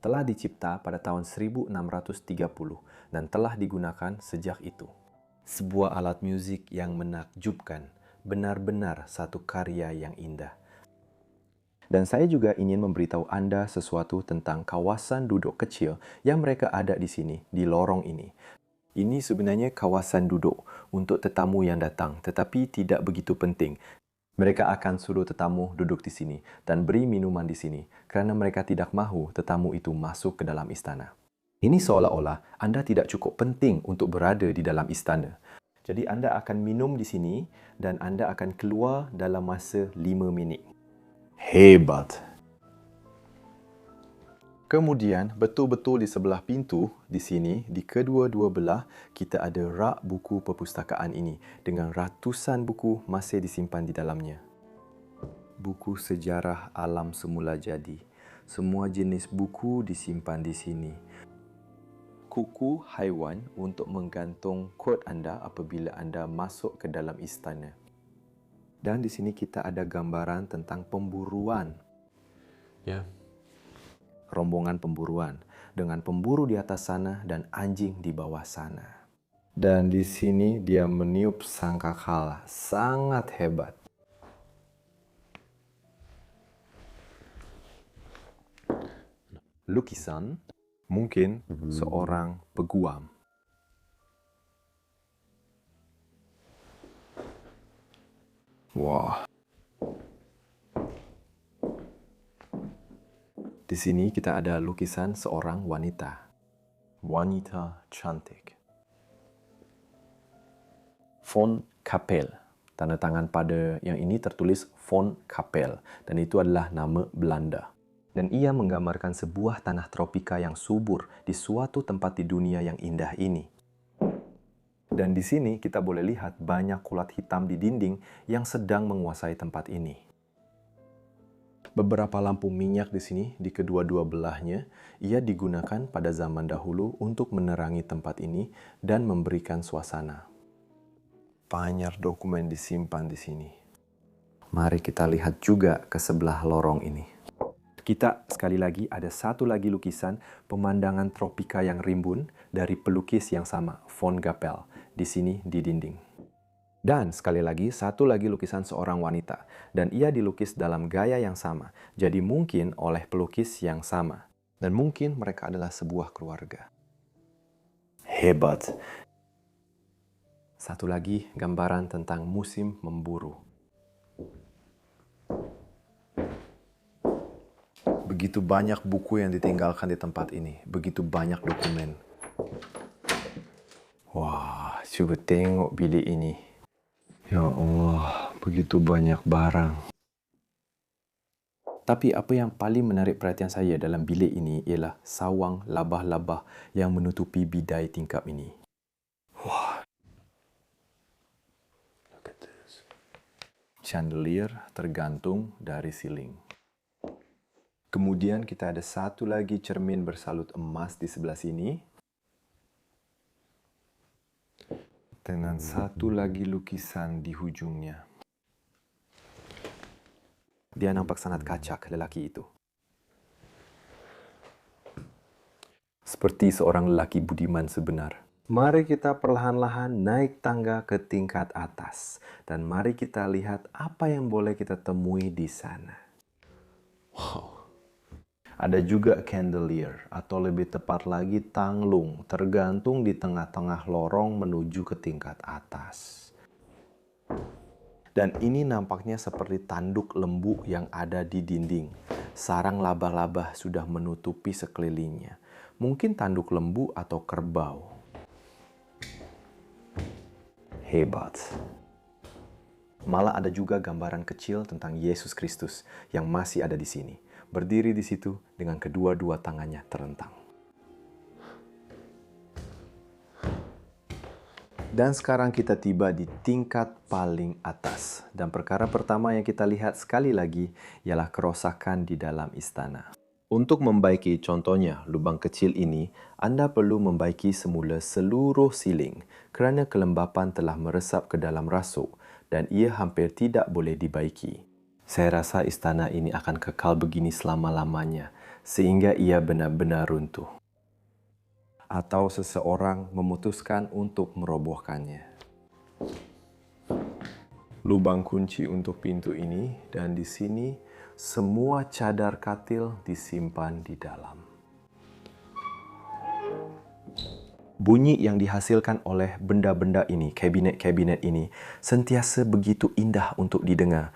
Telah dicipta pada tahun 1630 dan telah digunakan sejak itu. Sebuah alat muzik yang menakjubkan, benar-benar satu karya yang indah. Dan saya juga ingin memberitahu anda sesuatu tentang kawasan duduk kecil yang mereka ada di sini, di lorong ini. Ini sebenarnya kawasan duduk untuk tetamu yang datang, tetapi tidak begitu penting. Mereka akan suruh tetamu duduk di sini dan beri minuman di sini kerana mereka tidak mahu tetamu itu masuk ke dalam istana. Ini seolah-olah anda tidak cukup penting untuk berada di dalam istana. Jadi anda akan minum di sini dan anda akan keluar dalam masa 5 minit. Hebat! Kemudian, betul-betul di sebelah pintu, di sini, di kedua-dua belah, kita ada rak buku perpustakaan ini dengan ratusan buku masih disimpan di dalamnya. Buku sejarah alam semula jadi, Semua jenis buku disimpan di sini. Kuku haiwan untuk menggantung kod anda apabila anda masuk ke dalam istana. Dan di sini kita ada gambaran tentang pemburuan. Ya, Rombongan pemburuan dengan pemburu di atas sana dan anjing di bawah sana. Dan di sini dia meniup sangkakala, sangat hebat. Lukisan mungkin seorang peguam. Wah. Di sini kita ada lukisan seorang wanita. Wanita cantik. Von Kappel. Tanda tangan pada yang ini tertulis Von Kappel dan itu adalah nama Belanda. Dan ia menggambarkan sebuah tanah tropika yang subur di suatu tempat di dunia yang indah ini. Dan di sini kita boleh lihat banyak kulat hitam di dinding yang sedang menguasai tempat ini. Beberapa lampu minyak di sini di kedua-dua belahnya, ia digunakan pada zaman dahulu untuk menerangi tempat ini dan memberikan suasana. Banyak dokumen disimpan di sini. Mari kita lihat juga ke sebelah lorong ini. Kita sekali lagi ada satu lagi lukisan pemandangan tropika yang rimbun dari pelukis yang sama, Von Kappel, di sini di dinding. Dan sekali lagi satu lagi lukisan seorang wanita dan ia dilukis dalam gaya yang sama. Jadi mungkin oleh pelukis yang sama dan mungkin mereka adalah sebuah keluarga. Hebat. Satu lagi gambaran tentang musim memburu. Begitu banyak buku yang ditinggalkan di tempat ini. Begitu banyak dokumen. Wah, coba tengok bilik ini. Ya Allah, begitu banyak barang. Tapi apa yang paling menarik perhatian saya dalam bilik ini ialah sawang labah-labah yang menutupi bidai tingkap ini. Wah. look at this. Chandelier tergantung dari siling. Kemudian kita ada satu lagi cermin bersalut emas di sebelah sini. Dengan satu lagi lukisan di hujungnya. Dia nampak sangat kacak lelaki itu. Seperti seorang lelaki budiman sebenar. Mari kita perlahan-lahan naik tangga ke tingkat atas. Dan mari kita lihat apa yang boleh kita temui di sana. Wow. Ada juga chandelier atau lebih tepat lagi tanglung tergantung di tengah-tengah lorong menuju ke tingkat atas. Dan ini nampaknya seperti tanduk lembu yang ada di dinding. Sarang laba-laba sudah menutupi sekelilingnya. Mungkin tanduk lembu atau kerbau. Hebat. Malah ada juga gambaran kecil tentang Yesus Kristus yang masih ada di sini. Berdiri di situ dengan kedua-dua tangannya terentang. Dan sekarang kita tiba di tingkat paling atas. Dan perkara pertama yang kita lihat sekali lagi ialah kerosakan di dalam istana. Untuk membaiki contohnya lubang kecil ini, anda perlu membaiki semula seluruh siling kerana kelembapan telah meresap ke dalam rasuk dan ia hampir tidak boleh dibaiki. Saya rasa istana ini akan kekal begini selama-lamanya sehingga ia benar-benar runtuh. Atau seseorang memutuskan untuk merobohkannya. Lubang kunci untuk pintu ini dan di sini semua cadar katil disimpan di dalam. Bunyi yang dihasilkan oleh benda-benda ini, kabinet-kabinet ini, sentiasa begitu indah untuk didengar.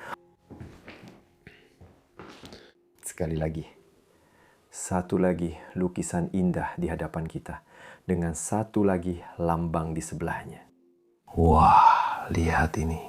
Sekali lagi, satu lagi lukisan indah di hadapan kita dengan satu lagi lambang di sebelahnya. Wah, lihat ini.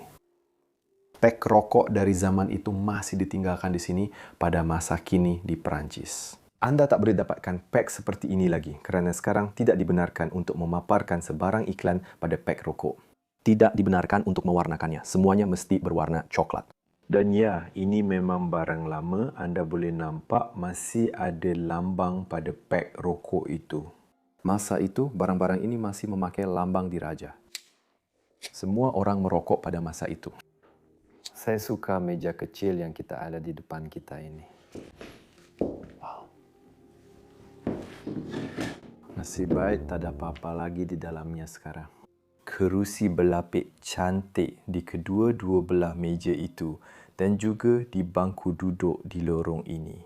Pek rokok dari zaman itu masih ditinggalkan di sini pada masa kini di Perancis. Anda tak boleh dapatkan pek seperti ini lagi kerana sekarang tidak dibenarkan untuk memaparkan sebarang iklan pada pek rokok. Tidak dibenarkan untuk mewarnakannya. Semuanya mesti berwarna coklat. Dan ya, ini memang barang lama. Anda boleh nampak masih ada lambang pada pek rokok itu. Masa itu, barang-barang ini masih memakai lambang diraja. Semua orang merokok pada masa itu. Saya suka meja kecil yang kita ada di depan kita ini. Wow. Nasib baik tak ada apa-apa lagi di dalamnya sekarang. Kerusi berlapik cantik di kedua-dua belah meja itu dan juga di bangku duduk di lorong ini.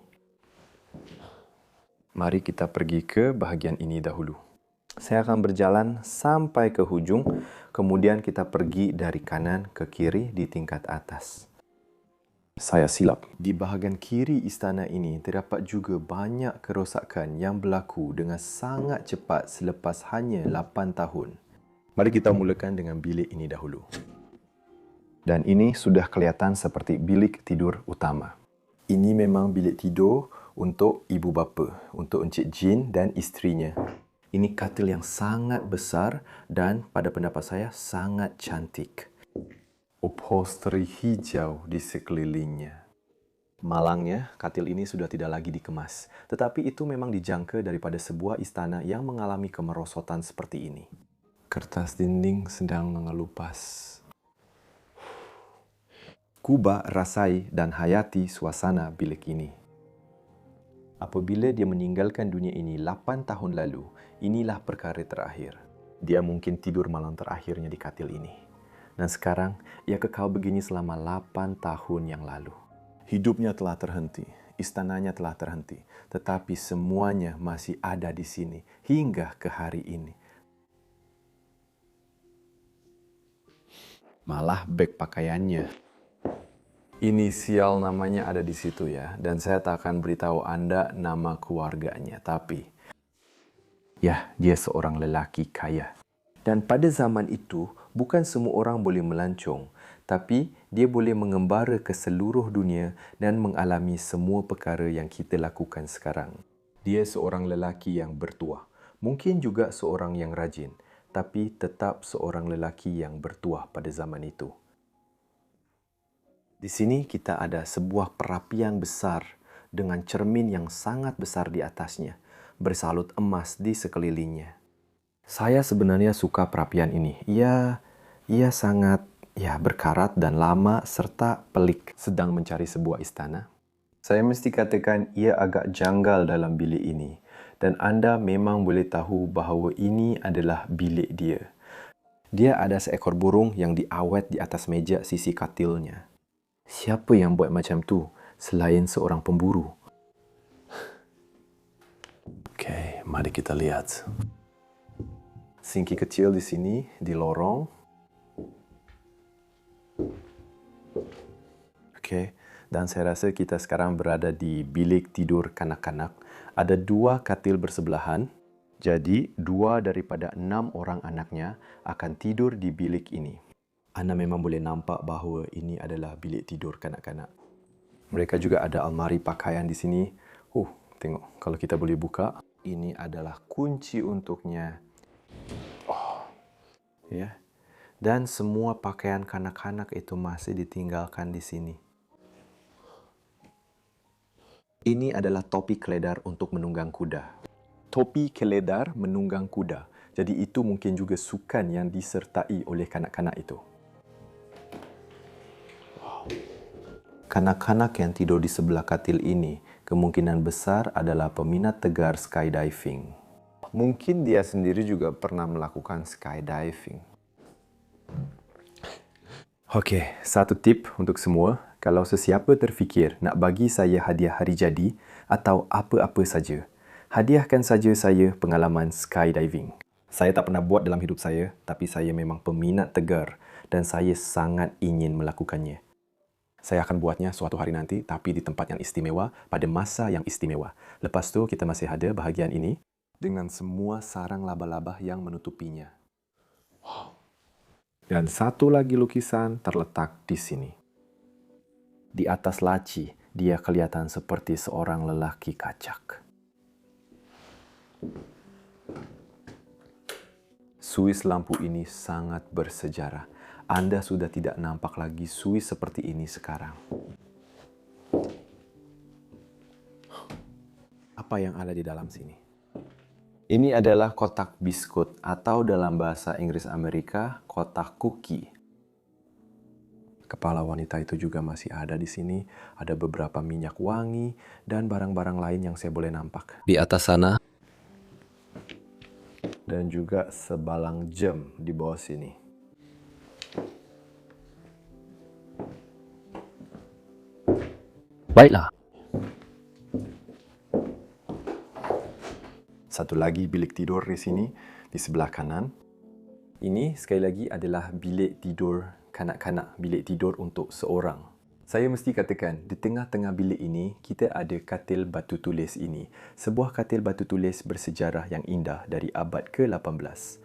Mari kita pergi ke bahagian ini dahulu. Saya akan berjalan sampai ke hujung, kemudian kita pergi dari kanan ke kiri di tingkat atas. Saya silap. Di bahagian kiri istana ini terdapat juga banyak kerosakan yang berlaku dengan sangat cepat selepas hanya 8 tahun. Mari kita mulakan dengan bilik ini dahulu. Dan ini sudah kelihatan seperti bilik tidur utama. Ini memang bilik tidur untuk ibu bapa, untuk Encik Jin dan isterinya. Ini katil yang sangat besar dan pada pendapat saya sangat cantik. Upholstery hijau di sekelilingnya. Malangnya, katil ini sudah tidak lagi dikemas. Tetapi itu memang dijangka daripada sebuah istana yang mengalami kemerosotan seperti ini. Kertas dinding sedang mengelupas. Kuba rasai dan hayati suasana bilik ini. Apabila dia meninggalkan dunia ini 8 tahun lalu, inilah perkara terakhir. Dia mungkin tidur malam terakhirnya di katil ini. Dan sekarang, ia kekal begini selama 8 tahun yang lalu. Hidupnya telah terhenti, istananya telah terhenti, tetapi semuanya masih ada di sini hingga ke hari ini. Malah beg pakaiannya. Inisial namanya ada di situ ya, dan saya tak akan beritahu Anda nama keluarganya, tapi ya, dia seorang lelaki kaya. Dan pada zaman itu, bukan semua orang boleh melancong, tapi dia boleh mengembara ke seluruh dunia dan mengalami semua perkara yang kita lakukan sekarang. Dia seorang lelaki yang bertuah, mungkin juga seorang yang rajin, tapi tetap seorang lelaki yang bertuah pada zaman itu. Di sini kita ada sebuah perapian besar dengan cermin yang sangat besar di atasnya, bersalut emas di sekelilingnya. Saya sebenarnya suka perapian ini. Ia sangat berkarat dan lama serta pelik. Sedang mencari sebuah istana. Saya mesti katakan ia agak janggal dalam bilik ini. Dan Anda memang boleh tahu bahawa ini adalah bilik dia. Dia ada seekor burung yang diawet di atas meja sisi katilnya. Siapa yang buat macam tu selain seorang pemburu? Okey, mari kita lihat. Sinki kecil di sini, di lorong. Okey, dan saya rasa kita sekarang berada di bilik tidur kanak-kanak. Ada 2 katil bersebelahan. Jadi, 2 daripada 6 orang anaknya akan tidur di bilik ini. Anda memang boleh nampak bahawa ini adalah bilik tidur kanak-kanak. Mereka juga ada almari pakaian di sini. Tengok, kalau kita boleh buka, ini adalah kunci untuknya. Ya. Dan semua pakaian kanak-kanak itu masih ditinggalkan di sini. Ini adalah topi keledar untuk menunggang kuda. Topi keledar menunggang kuda. Jadi itu mungkin juga sukan yang disertai oleh kanak-kanak itu. Kanak-kanak yang tidur di sebelah katil ini kemungkinan besar adalah peminat tegar skydiving. Mungkin dia sendiri juga pernah melakukan skydiving. Okey, satu tip untuk semua. Kalau sesiapa terfikir nak bagi saya hadiah hari jadi atau apa-apa saja, hadiahkan saja saya pengalaman skydiving. Saya tak pernah buat dalam hidup saya, tapi saya memang peminat tegar dan saya sangat ingin melakukannya. Saya akan buatnya suatu hari nanti, tapi di tempat yang istimewa, pada masa yang istimewa. Lepas tu, kita masih ada bahagian ini dengan semua sarang laba-laba yang menutupinya. Dan satu lagi lukisan terletak di sini. Di atas laci, dia kelihatan seperti seorang lelaki kacak. Suis lampu ini sangat bersejarah. Anda sudah tidak nampak lagi Suis seperti ini sekarang. Apa yang ada di dalam sini? Ini adalah kotak biskut atau dalam bahasa Inggris Amerika, kotak cookie. Kepala wanita itu juga masih ada di sini. Ada beberapa minyak wangi dan barang-barang lain yang saya boleh nampak. Di atas sana, Dan juga sebalang jam di bawah sini. baiklah. Satu lagi bilik tidur di sini, di sebelah kanan. Ini sekali lagi adalah bilik tidur kanak-kanak, bilik tidur untuk seorang. Saya mesti katakan, di tengah-tengah bilik ini, kita ada katil batu tulis ini. Sebuah katil batu tulis bersejarah yang indah dari abad ke-18.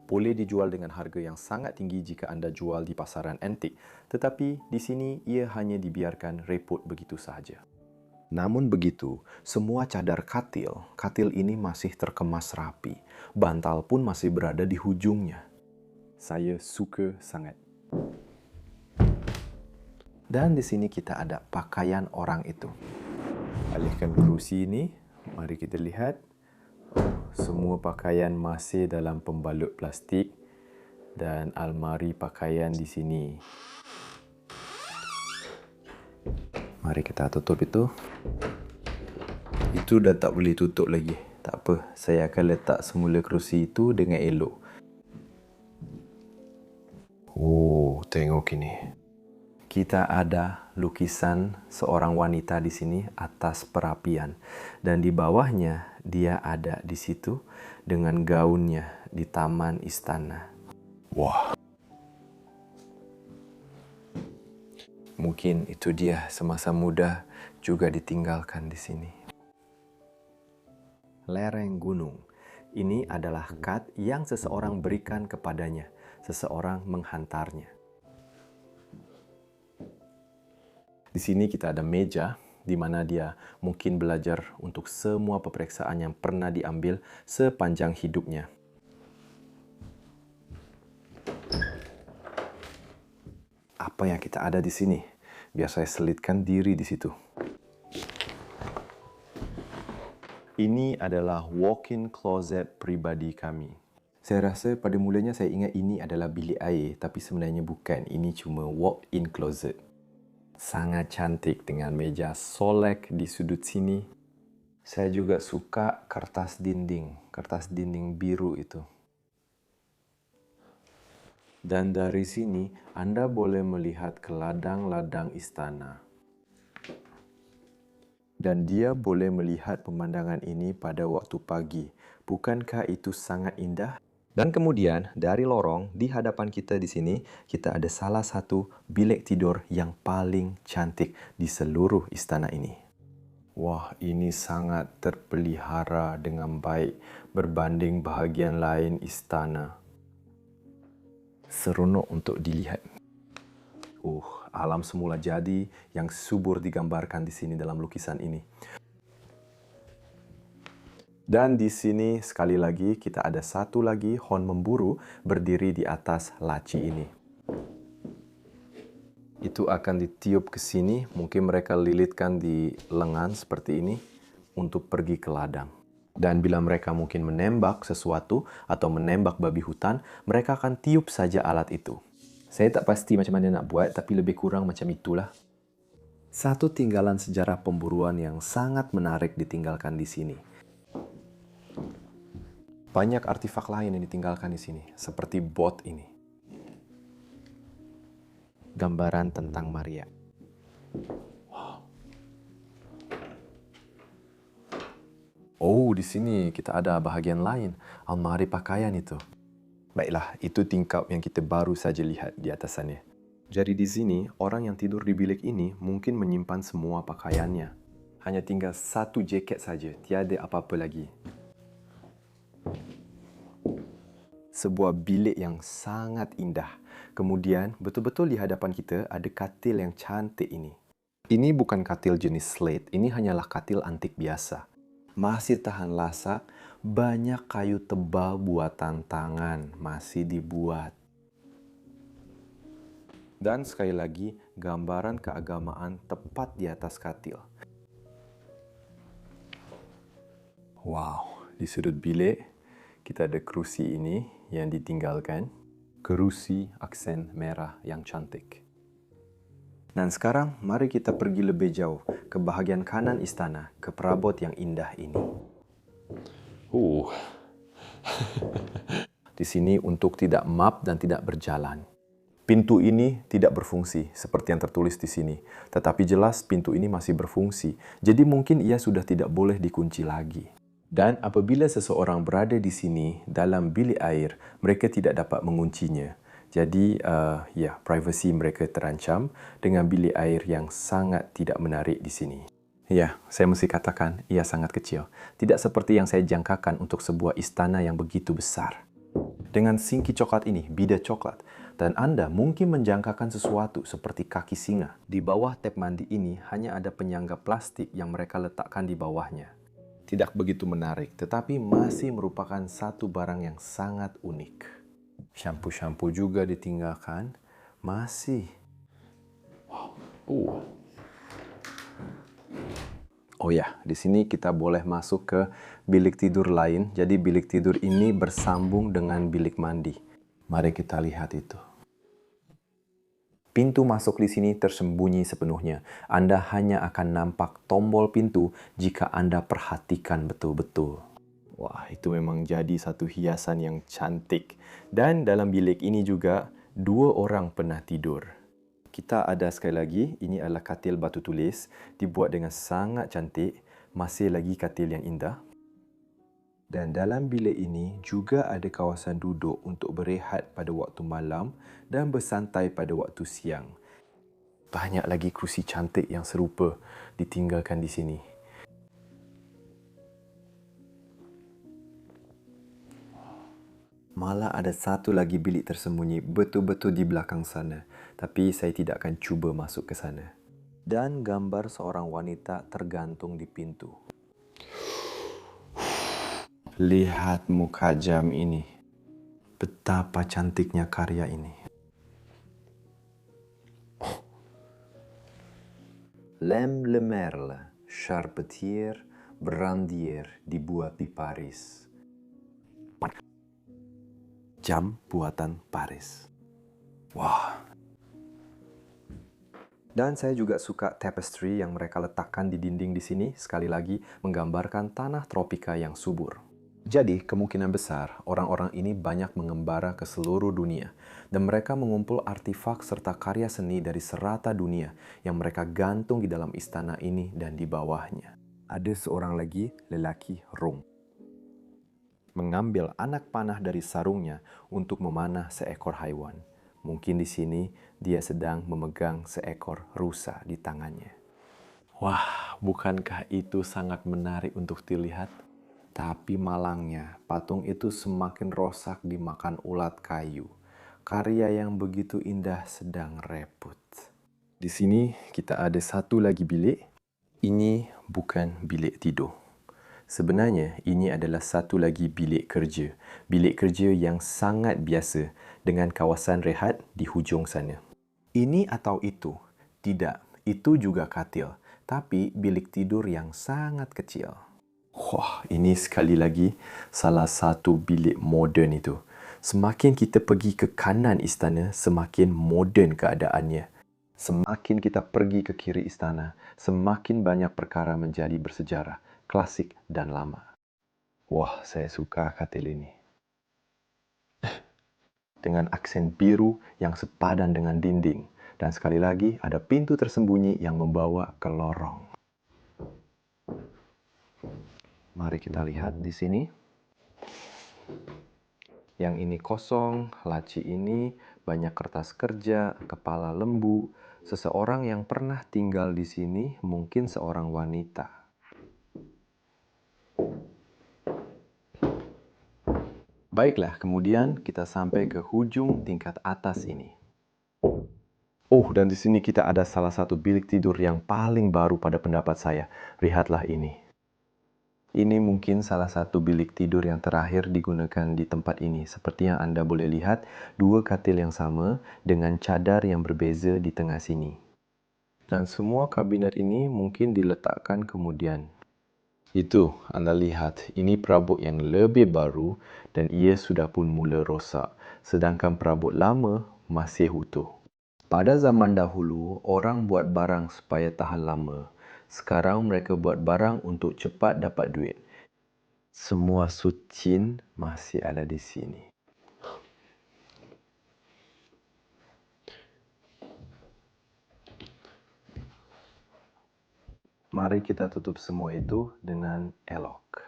Boleh dijual dengan harga yang sangat tinggi jika anda jual di pasaran antik. Tetapi di sini ia hanya dibiarkan reput begitu sahaja. Namun begitu, semua cadar katil ini masih terkemas rapi. Bantal pun masih berada di hujungnya. Saya suka sangat. Dan di sini kita ada pakaian orang itu. Alihkan kerusi ini, mari kita lihat. Semua pakaian masih dalam pembalut plastik dan almari pakaian di sini. Mari kita tutup itu. Itu dah tak boleh tutup lagi. Tak apa, saya akan letak semula kerusi itu dengan elok. Oh, tengok ini. Kita ada lukisan seorang wanita di sini atas perapian. Dan di bawahnya, dia ada di situ dengan gaunnya di taman istana. Wah. Mungkin itu dia semasa muda juga ditinggalkan di sini. Lereng gunung. Ini adalah kad yang seseorang berikan kepadanya. Seseorang menghantarnya. Di sini kita ada meja di mana dia mungkin belajar untuk semua peperiksaan yang pernah diambil sepanjang hidupnya. Apa yang kita ada di sini? Biar saya selitkan diri di situ. Ini adalah walk-in closet pribadi kami. Saya rasa pada mulanya saya ingat ini adalah bilik air, tapi sebenarnya bukan. Ini cuma walk-in closet. Sangat cantik dengan meja solek di sudut sini. Saya juga suka kertas dinding biru itu. Dan dari sini Anda boleh melihat ke ladang-ladang istana. Dan dia boleh melihat pemandangan ini pada waktu pagi. Bukankah itu sangat indah? Dan kemudian dari lorong di hadapan kita di sini, kita ada salah satu bilik tidur yang paling cantik di seluruh istana ini. Wah, ini sangat terpelihara dengan baik berbanding bahagian lain istana. Seronok untuk dilihat. Alam semula jadi yang subur digambarkan di sini dalam lukisan ini. Dan di sini sekali lagi kita ada satu lagi hon memburu berdiri di atas laci ini. Itu akan ditiup ke sini, mungkin mereka lilitkan di lengan seperti ini untuk pergi ke ladang. Dan bila mereka mungkin menembak sesuatu atau menembak babi hutan, mereka akan tiup saja alat itu. Saya tak pasti macam mana nak buat, tapi lebih kurang macam itulah. Satu tinggalan sejarah pemburuan yang sangat menarik ditinggalkan di sini. Banyak artifak lain yang ditinggalkan di sini, seperti bot ini. Gambaran tentang Maria. Wow. Oh, di sini kita ada bahagian lain, almari pakaian itu. Baiklah, itu tingkap yang kita baru saja lihat di atasannya. Jadi di sini, orang yang tidur di bilik ini mungkin menyimpan semua pakaiannya. Hanya tinggal satu jaket saja, tiada apa-apa lagi. Sebuah bilik yang sangat indah. Kemudian, betul-betul di hadapan kita ada katil yang cantik ini. Ini bukan katil jenis slate, ini hanyalah katil antik biasa. Masih tahan lasak, banyak kayu tebal buatan tangan masih dibuat. Dan sekali lagi, gambaran keagamaan tepat di atas katil. Wow, di sudut bilik kita ada kerusi ini yang ditinggalkan. Kerusi aksen merah yang cantik. Dan sekarang mari kita pergi lebih jauh ke bahagian kanan istana, ke perabot yang indah ini. Di sini untuk tidak map dan tidak berjalan. Pintu ini tidak berfungsi seperti yang tertulis di sini, tetapi jelas pintu ini masih berfungsi. Jadi mungkin ia sudah tidak boleh dikunci lagi. Dan apabila seseorang berada di sini dalam bilik air, mereka tidak dapat menguncinya. Jadi, privasi mereka terancam dengan bilik air yang sangat tidak menarik di sini. Ya, saya mesti katakan ia sangat kecil. Tidak seperti yang saya jangkakan untuk sebuah istana yang begitu besar. Dengan sinki coklat ini, bidet coklat, dan Anda mungkin menjangkakan sesuatu seperti kaki singa. Di bawah tap mandi ini hanya ada penyangga plastik yang mereka letakkan di bawahnya. Tidak begitu menarik, tetapi masih merupakan satu barang yang sangat unik. Shampoo-shampoo juga ditinggalkan. Masih. Oh ya, di sini kita boleh masuk ke bilik tidur lain. Jadi bilik tidur ini bersambung dengan bilik mandi. Mari kita lihat itu. Pintu masuk di sini tersembunyi sepenuhnya. Anda hanya akan nampak tombol pintu jika Anda perhatikan betul-betul. Wah, itu memang jadi satu hiasan yang cantik. Dan dalam bilik ini juga, 2 orang pernah tidur. Kita ada sekali lagi, ini adalah katil batu tulis, dibuat dengan sangat cantik, masih lagi katil yang indah. Dan dalam bilik ini juga ada kawasan duduk untuk berehat pada waktu malam dan bersantai pada waktu siang. Banyak lagi kerusi cantik yang serupa ditinggalkan di sini. Malah ada satu lagi bilik tersembunyi betul-betul di belakang sana. Tapi saya tidak akan cuba masuk ke sana. Dan gambar seorang wanita tergantung di pintu. Lihat muka jam ini. Betapa cantiknya karya ini. Lem Le Merle, Charpentier, Brandier dibuat di Paris. Jam buatan Paris. Wah. Dan saya juga suka tapestry yang mereka letakkan di dinding di sini, sekali lagi menggambarkan tanah tropika yang subur. Jadi, kemungkinan besar orang-orang ini banyak mengembara ke seluruh dunia dan mereka mengumpul artifak serta karya seni dari serata dunia yang mereka gantung di dalam istana ini dan di bawahnya. Ada seorang lagi lelaki Rom mengambil anak panah dari sarungnya untuk memanah seekor haiwan. Mungkin di sini dia sedang memegang seekor rusa di tangannya. Wah, bukankah itu sangat menarik untuk dilihat? Tapi malangnya, patung itu semakin rosak dimakan ulat kayu. Karya yang begitu indah sedang repot. Di sini kita ada satu lagi bilik. Ini bukan bilik tidur. Sebenarnya ini adalah satu lagi bilik kerja. Bilik kerja yang sangat biasa dengan kawasan rehat di hujung sana. Ini atau itu? Tidak, itu juga katil. Tapi bilik tidur yang sangat kecil. Wah, ini sekali lagi salah satu bilik moden itu. Semakin kita pergi ke kanan istana, semakin moden keadaannya. Semakin kita pergi ke kiri istana, semakin banyak perkara menjadi bersejarah, klasik dan lama. Wah, saya suka katil ini. Dengan aksen biru yang sepadan dengan dinding. Dan sekali lagi ada pintu tersembunyi yang membawa ke lorong. Mari kita lihat di sini. Yang ini kosong, laci ini, banyak kertas kerja, kepala lembu. Seseorang yang pernah tinggal di sini, mungkin seorang wanita. Baiklah, kemudian kita sampai ke hujung tingkat atas ini. Oh, dan di sini kita ada salah satu bilik tidur yang paling baru pada pendapat saya. Lihatlah ini. Ini mungkin salah satu bilik tidur yang terakhir digunakan di tempat ini. Seperti yang anda boleh lihat, 2 katil yang sama dengan cadar yang berbeza di tengah sini. Dan semua kabinet ini mungkin diletakkan kemudian. Itu, anda lihat, ini perabot yang lebih baru dan ia sudah pun mula rosak. Sedangkan perabot lama masih utuh. Pada zaman dahulu, orang buat barang supaya tahan lama. Sekarang mereka buat barang untuk cepat dapat duit. Semua sucin masih ada di sini. Mari kita tutup semua itu dengan elok.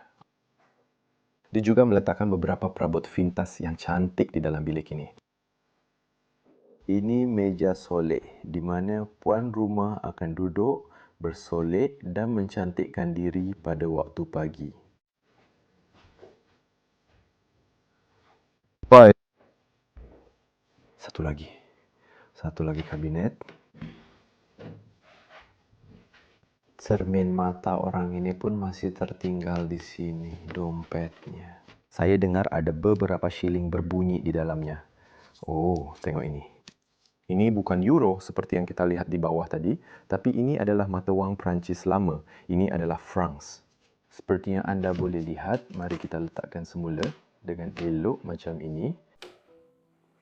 Dia juga meletakkan beberapa perabot vintage yang cantik di dalam bilik ini. Ini meja solek, di mana puan rumah akan duduk, bersolek dan mencantikkan diri pada waktu pagi. Baik. Satu lagi kabinet. Cermin mata orang ini pun masih tertinggal di sini, dompetnya. Saya dengar ada beberapa shilling berbunyi di dalamnya. Oh, tengok ini. Ini bukan euro seperti yang kita lihat di bawah tadi, tapi ini adalah mata wang Perancis lama. Ini adalah francs. Seperti yang anda boleh lihat, mari kita letakkan semula dengan elok macam ini.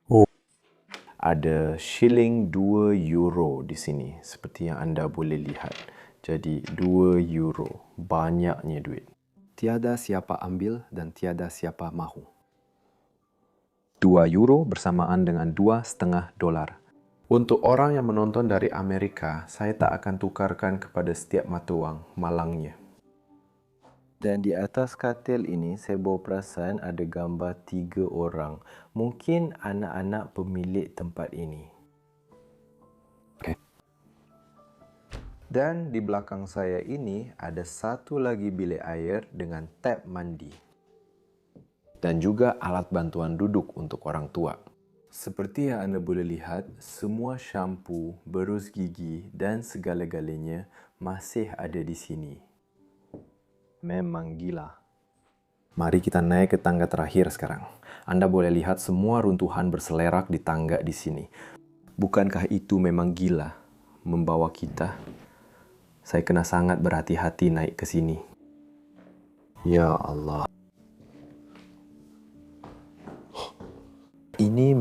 Oh, ada shilling 2 euro di sini, seperti yang anda boleh lihat. Jadi 2 euro, banyaknya duit. Tiada siapa ambil dan tiada siapa mahu. 2 euro bersamaan dengan $2,5. Untuk orang yang menonton dari Amerika, saya tak akan tukarkan kepada setiap mata wang malangnya. Dan di atas katil ini, saya bawa perasan ada gambar 3 orang. Mungkin anak-anak pemilik tempat ini. Okay. Dan di belakang saya ini, ada satu lagi bilik air dengan tap mandi. Dan juga alat bantuan duduk untuk orang tua. Seperti yang anda boleh lihat, semua syampu, berus gigi dan segala-galanya masih ada di sini. Memang gila. Mari kita naik ke tangga terakhir sekarang. Anda boleh lihat semua runtuhan berselerak di tangga di sini. Bukankah itu memang gila membawa kita? Saya kena sangat berhati-hati naik ke sini. Ya Allah. Ini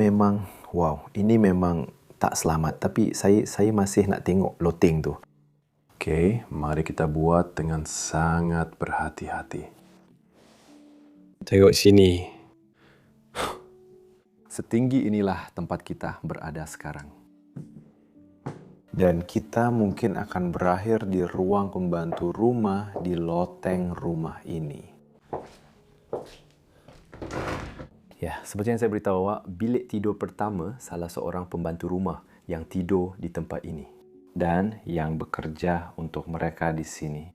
memang tak selamat. Tapi saya masih nak tengok loteng tu. Okey, mari kita buat dengan sangat berhati-hati. Tengok sini. Setinggi inilah tempat kita berada sekarang. Dan kita mungkin akan berakhir di ruang pembantu rumah di loteng rumah ini. Ya, seperti yang saya beritahu awak, bilik tidur pertama salah seorang pembantu rumah yang tidur di tempat ini. Dan yang bekerja untuk mereka di sini.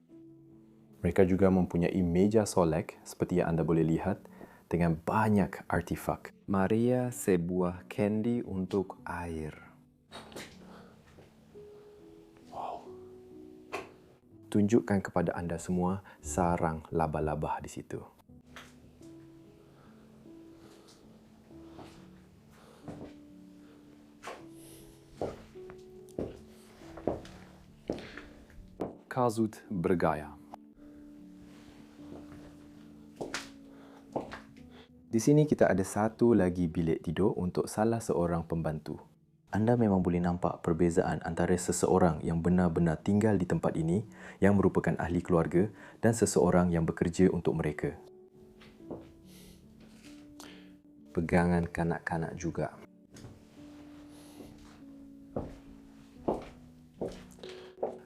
Mereka juga mempunyai meja solek seperti yang anda boleh lihat dengan banyak artifak. Maria sebuah candy untuk air. Wow. Tunjukkan kepada anda semua sarang laba-laba di situ. Kasut bergaya. Di sini kita ada satu lagi bilik tidur untuk salah seorang pembantu. Anda memang boleh nampak perbezaan antara seseorang yang benar-benar tinggal di tempat ini yang merupakan ahli keluarga dan seseorang yang bekerja untuk mereka. Pegangan kanak-kanak juga.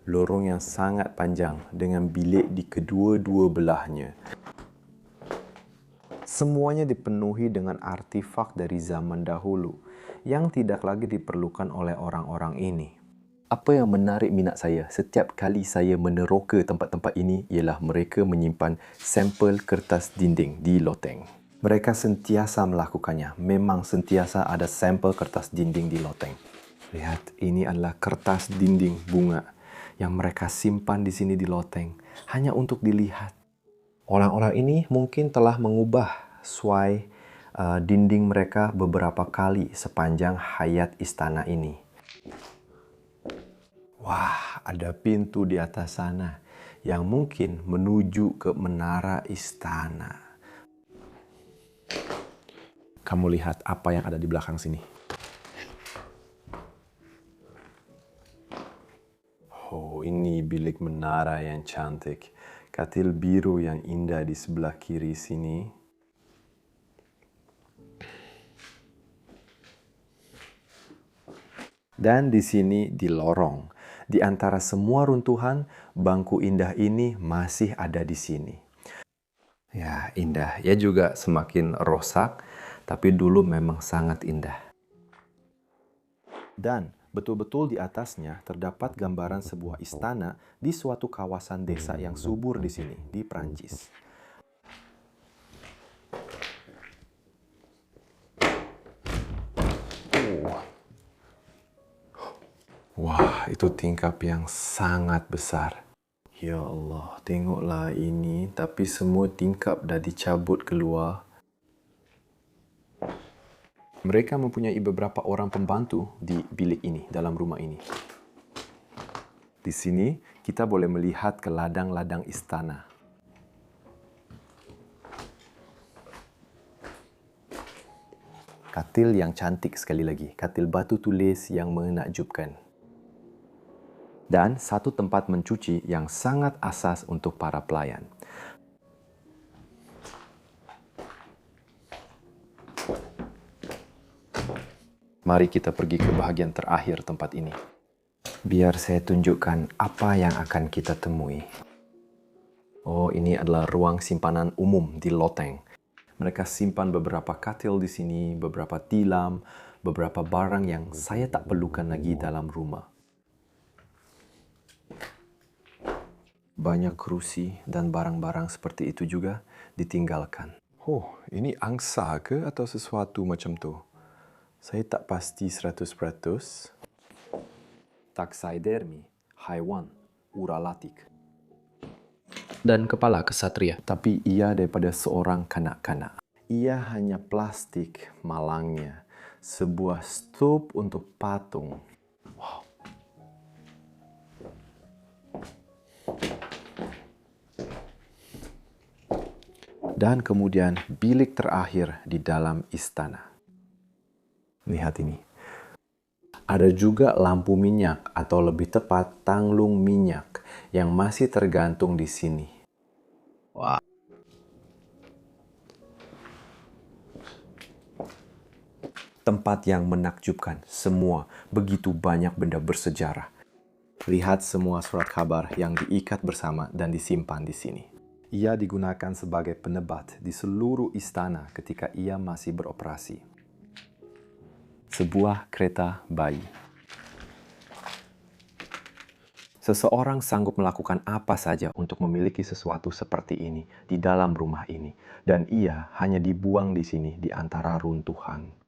Lorong yang sangat panjang dengan bilik di kedua-dua belahnya. Semuanya dipenuhi dengan artifak dari zaman dahulu yang tidak lagi diperlukan oleh orang-orang ini. Apa yang menarik minat saya setiap kali saya meneroka tempat-tempat ini ialah mereka menyimpan sampel kertas dinding di loteng. Mereka sentiasa melakukannya. Memang sentiasa ada sampel kertas dinding di loteng. Lihat, ini adalah kertas dinding bunga yang mereka simpan di sini di loteng hanya untuk dilihat. Orang-orang ini mungkin telah mengubah swai dinding mereka beberapa kali sepanjang hayat istana ini. Wah, ada pintu di atas sana yang mungkin menuju ke menara istana. Kamu lihat apa yang ada di belakang sini. Oh, ini bilik menara yang cantik. Katil biru yang indah di sebelah kiri sini. Dan di sini di lorong. Di antara semua runtuhan, bangku indah ini masih ada di sini. Ya, indah. Ya juga semakin rosak, tapi dulu memang sangat indah. Dan betul-betul di atasnya terdapat gambaran sebuah istana di suatu kawasan desa yang subur di sini, di Prancis. Wah, itu tingkap yang sangat besar. Ya Allah, tengoklah ini, tapi semua tingkap dah dicabut keluar. Mereka mempunyai beberapa orang pembantu di bilik ini, dalam rumah ini. Di sini, kita boleh melihat ke ladang-ladang istana. Katil yang cantik sekali lagi, katil batu tulis yang menakjubkan. Dan satu tempat mencuci yang sangat asas untuk para pelayan. Mari kita pergi ke bahagian terakhir tempat ini. Biar saya tunjukkan apa yang akan kita temui. Oh, ini adalah ruang simpanan umum di loteng. Mereka simpan beberapa katil di sini, beberapa tilam, beberapa barang yang saya tak perlukan lagi dalam rumah. Banyak kerusi dan barang-barang seperti itu juga ditinggalkan. Oh, ini angsa ke atau sesuatu macam tu? Saya tak pasti 100%. Taxidermi, haiwan, uralatik. Dan kepala kesatria. Tapi ia daripada seorang kanak-kanak. Ia hanya plastik malangnya. Sebuah stup untuk patung. Wow. Dan kemudian bilik terakhir di dalam istana. Lihat ini. Ada juga lampu minyak atau lebih tepat tanglung minyak yang masih tergantung di sini. Wah. Tempat yang menakjubkan, semua begitu banyak benda bersejarah. Lihat semua surat kabar yang diikat bersama dan disimpan di sini. Ia digunakan sebagai penebat di seluruh istana ketika ia masih beroperasi. Sebuah kereta bayi. Seseorang sanggup melakukan apa saja untuk memiliki sesuatu seperti ini di dalam rumah ini, dan ia hanya dibuang di sini di antara runtuhan.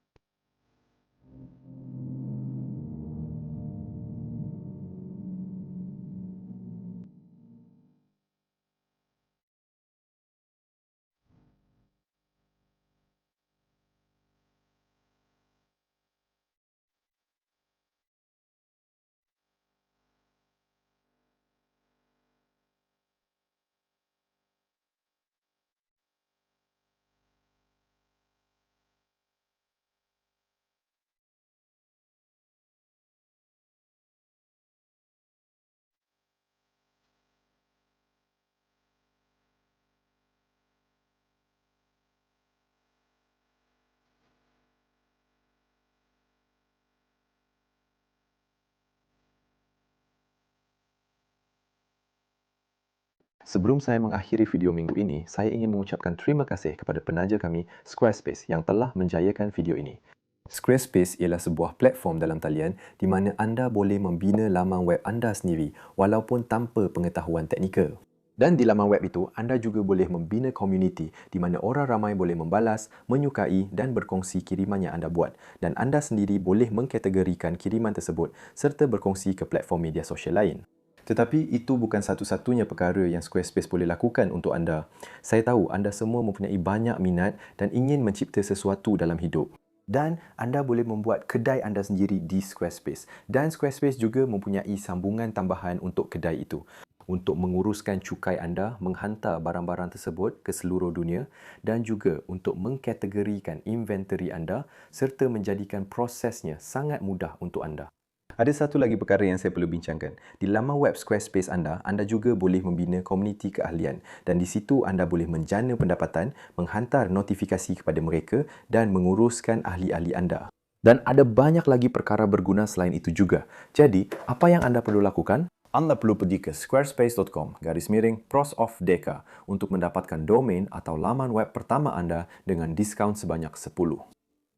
Sebelum saya mengakhiri video minggu ini, saya ingin mengucapkan terima kasih kepada penaja kami, Squarespace, yang telah menjayakan video ini. Squarespace ialah sebuah platform dalam talian di mana anda boleh membina laman web anda sendiri walaupun tanpa pengetahuan teknikal. Dan di laman web itu, anda juga boleh membina komuniti di mana orang ramai boleh membalas, menyukai dan berkongsi kiriman yang anda buat. Dan anda sendiri boleh mengkategorikan kiriman tersebut serta berkongsi ke platform media sosial lain. Tetapi itu bukan satu-satunya perkara yang Squarespace boleh lakukan untuk anda. Saya tahu anda semua mempunyai banyak minat dan ingin mencipta sesuatu dalam hidup. Dan anda boleh membuat kedai anda sendiri di Squarespace. Dan Squarespace juga mempunyai sambungan tambahan untuk kedai itu. Untuk menguruskan cukai anda, menghantar barang-barang tersebut ke seluruh dunia dan juga untuk mengkategorikan inventory anda serta menjadikan prosesnya sangat mudah untuk anda. Ada satu lagi perkara yang saya perlu bincangkan. Di laman web Squarespace anda juga boleh membina komuniti keahlian dan di situ anda boleh menjana pendapatan, menghantar notifikasi kepada mereka dan menguruskan ahli-ahli anda. Dan ada banyak lagi perkara berguna selain itu juga. Jadi, apa yang anda perlu lakukan? Anda perlu pergi ke squarespace.com/prosofdeka untuk mendapatkan domain atau laman web pertama anda dengan diskaun sebanyak 10.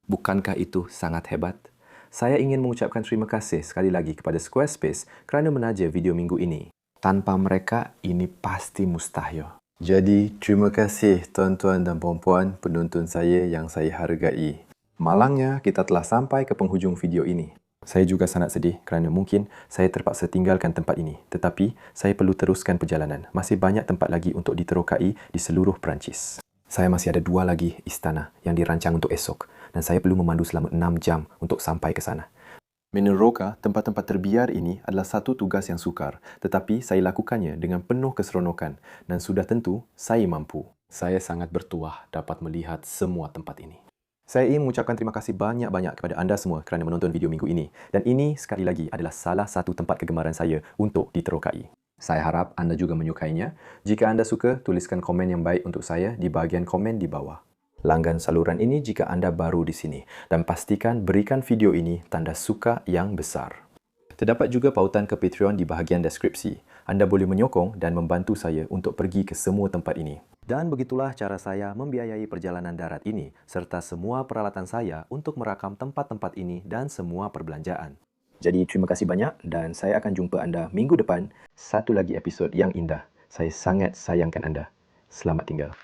Bukankah itu sangat hebat? Saya ingin mengucapkan terima kasih sekali lagi kepada Squarespace kerana menaja video minggu ini. Tanpa mereka, ini pasti mustahil. Jadi, terima kasih tuan-tuan dan puan-puan penonton saya yang saya hargai. Malangnya, kita telah sampai ke penghujung video ini. Saya juga sangat sedih kerana mungkin saya terpaksa tinggalkan tempat ini. Tetapi, saya perlu teruskan perjalanan. Masih banyak tempat lagi untuk diterokai di seluruh Perancis. Saya masih ada 2 lagi istana yang dirancang untuk esok dan saya perlu memandu selama 6 jam untuk sampai ke sana. Meneroka tempat-tempat terbiar ini adalah satu tugas yang sukar, tetapi saya lakukannya dengan penuh keseronokan dan sudah tentu saya mampu. Saya sangat bertuah dapat melihat semua tempat ini. Saya ingin mengucapkan terima kasih banyak-banyak kepada anda semua kerana menonton video minggu ini dan ini sekali lagi adalah salah satu tempat kegemaran saya untuk diterokai. Saya harap anda juga menyukainya. Jika anda suka, tuliskan komen yang baik untuk saya di bahagian komen di bawah. Langgan saluran ini jika anda baru di sini dan pastikan berikan video ini tanda suka yang besar. Terdapat juga pautan ke Patreon di bahagian deskripsi. Anda boleh menyokong dan membantu saya untuk pergi ke semua tempat ini. Dan begitulah cara saya membiayai perjalanan darat ini serta semua peralatan saya untuk merakam tempat-tempat ini dan semua perbelanjaan. Jadi terima kasih banyak dan saya akan jumpa anda minggu depan. Satu lagi episod yang indah. Saya sangat sayangkan anda. Selamat tinggal.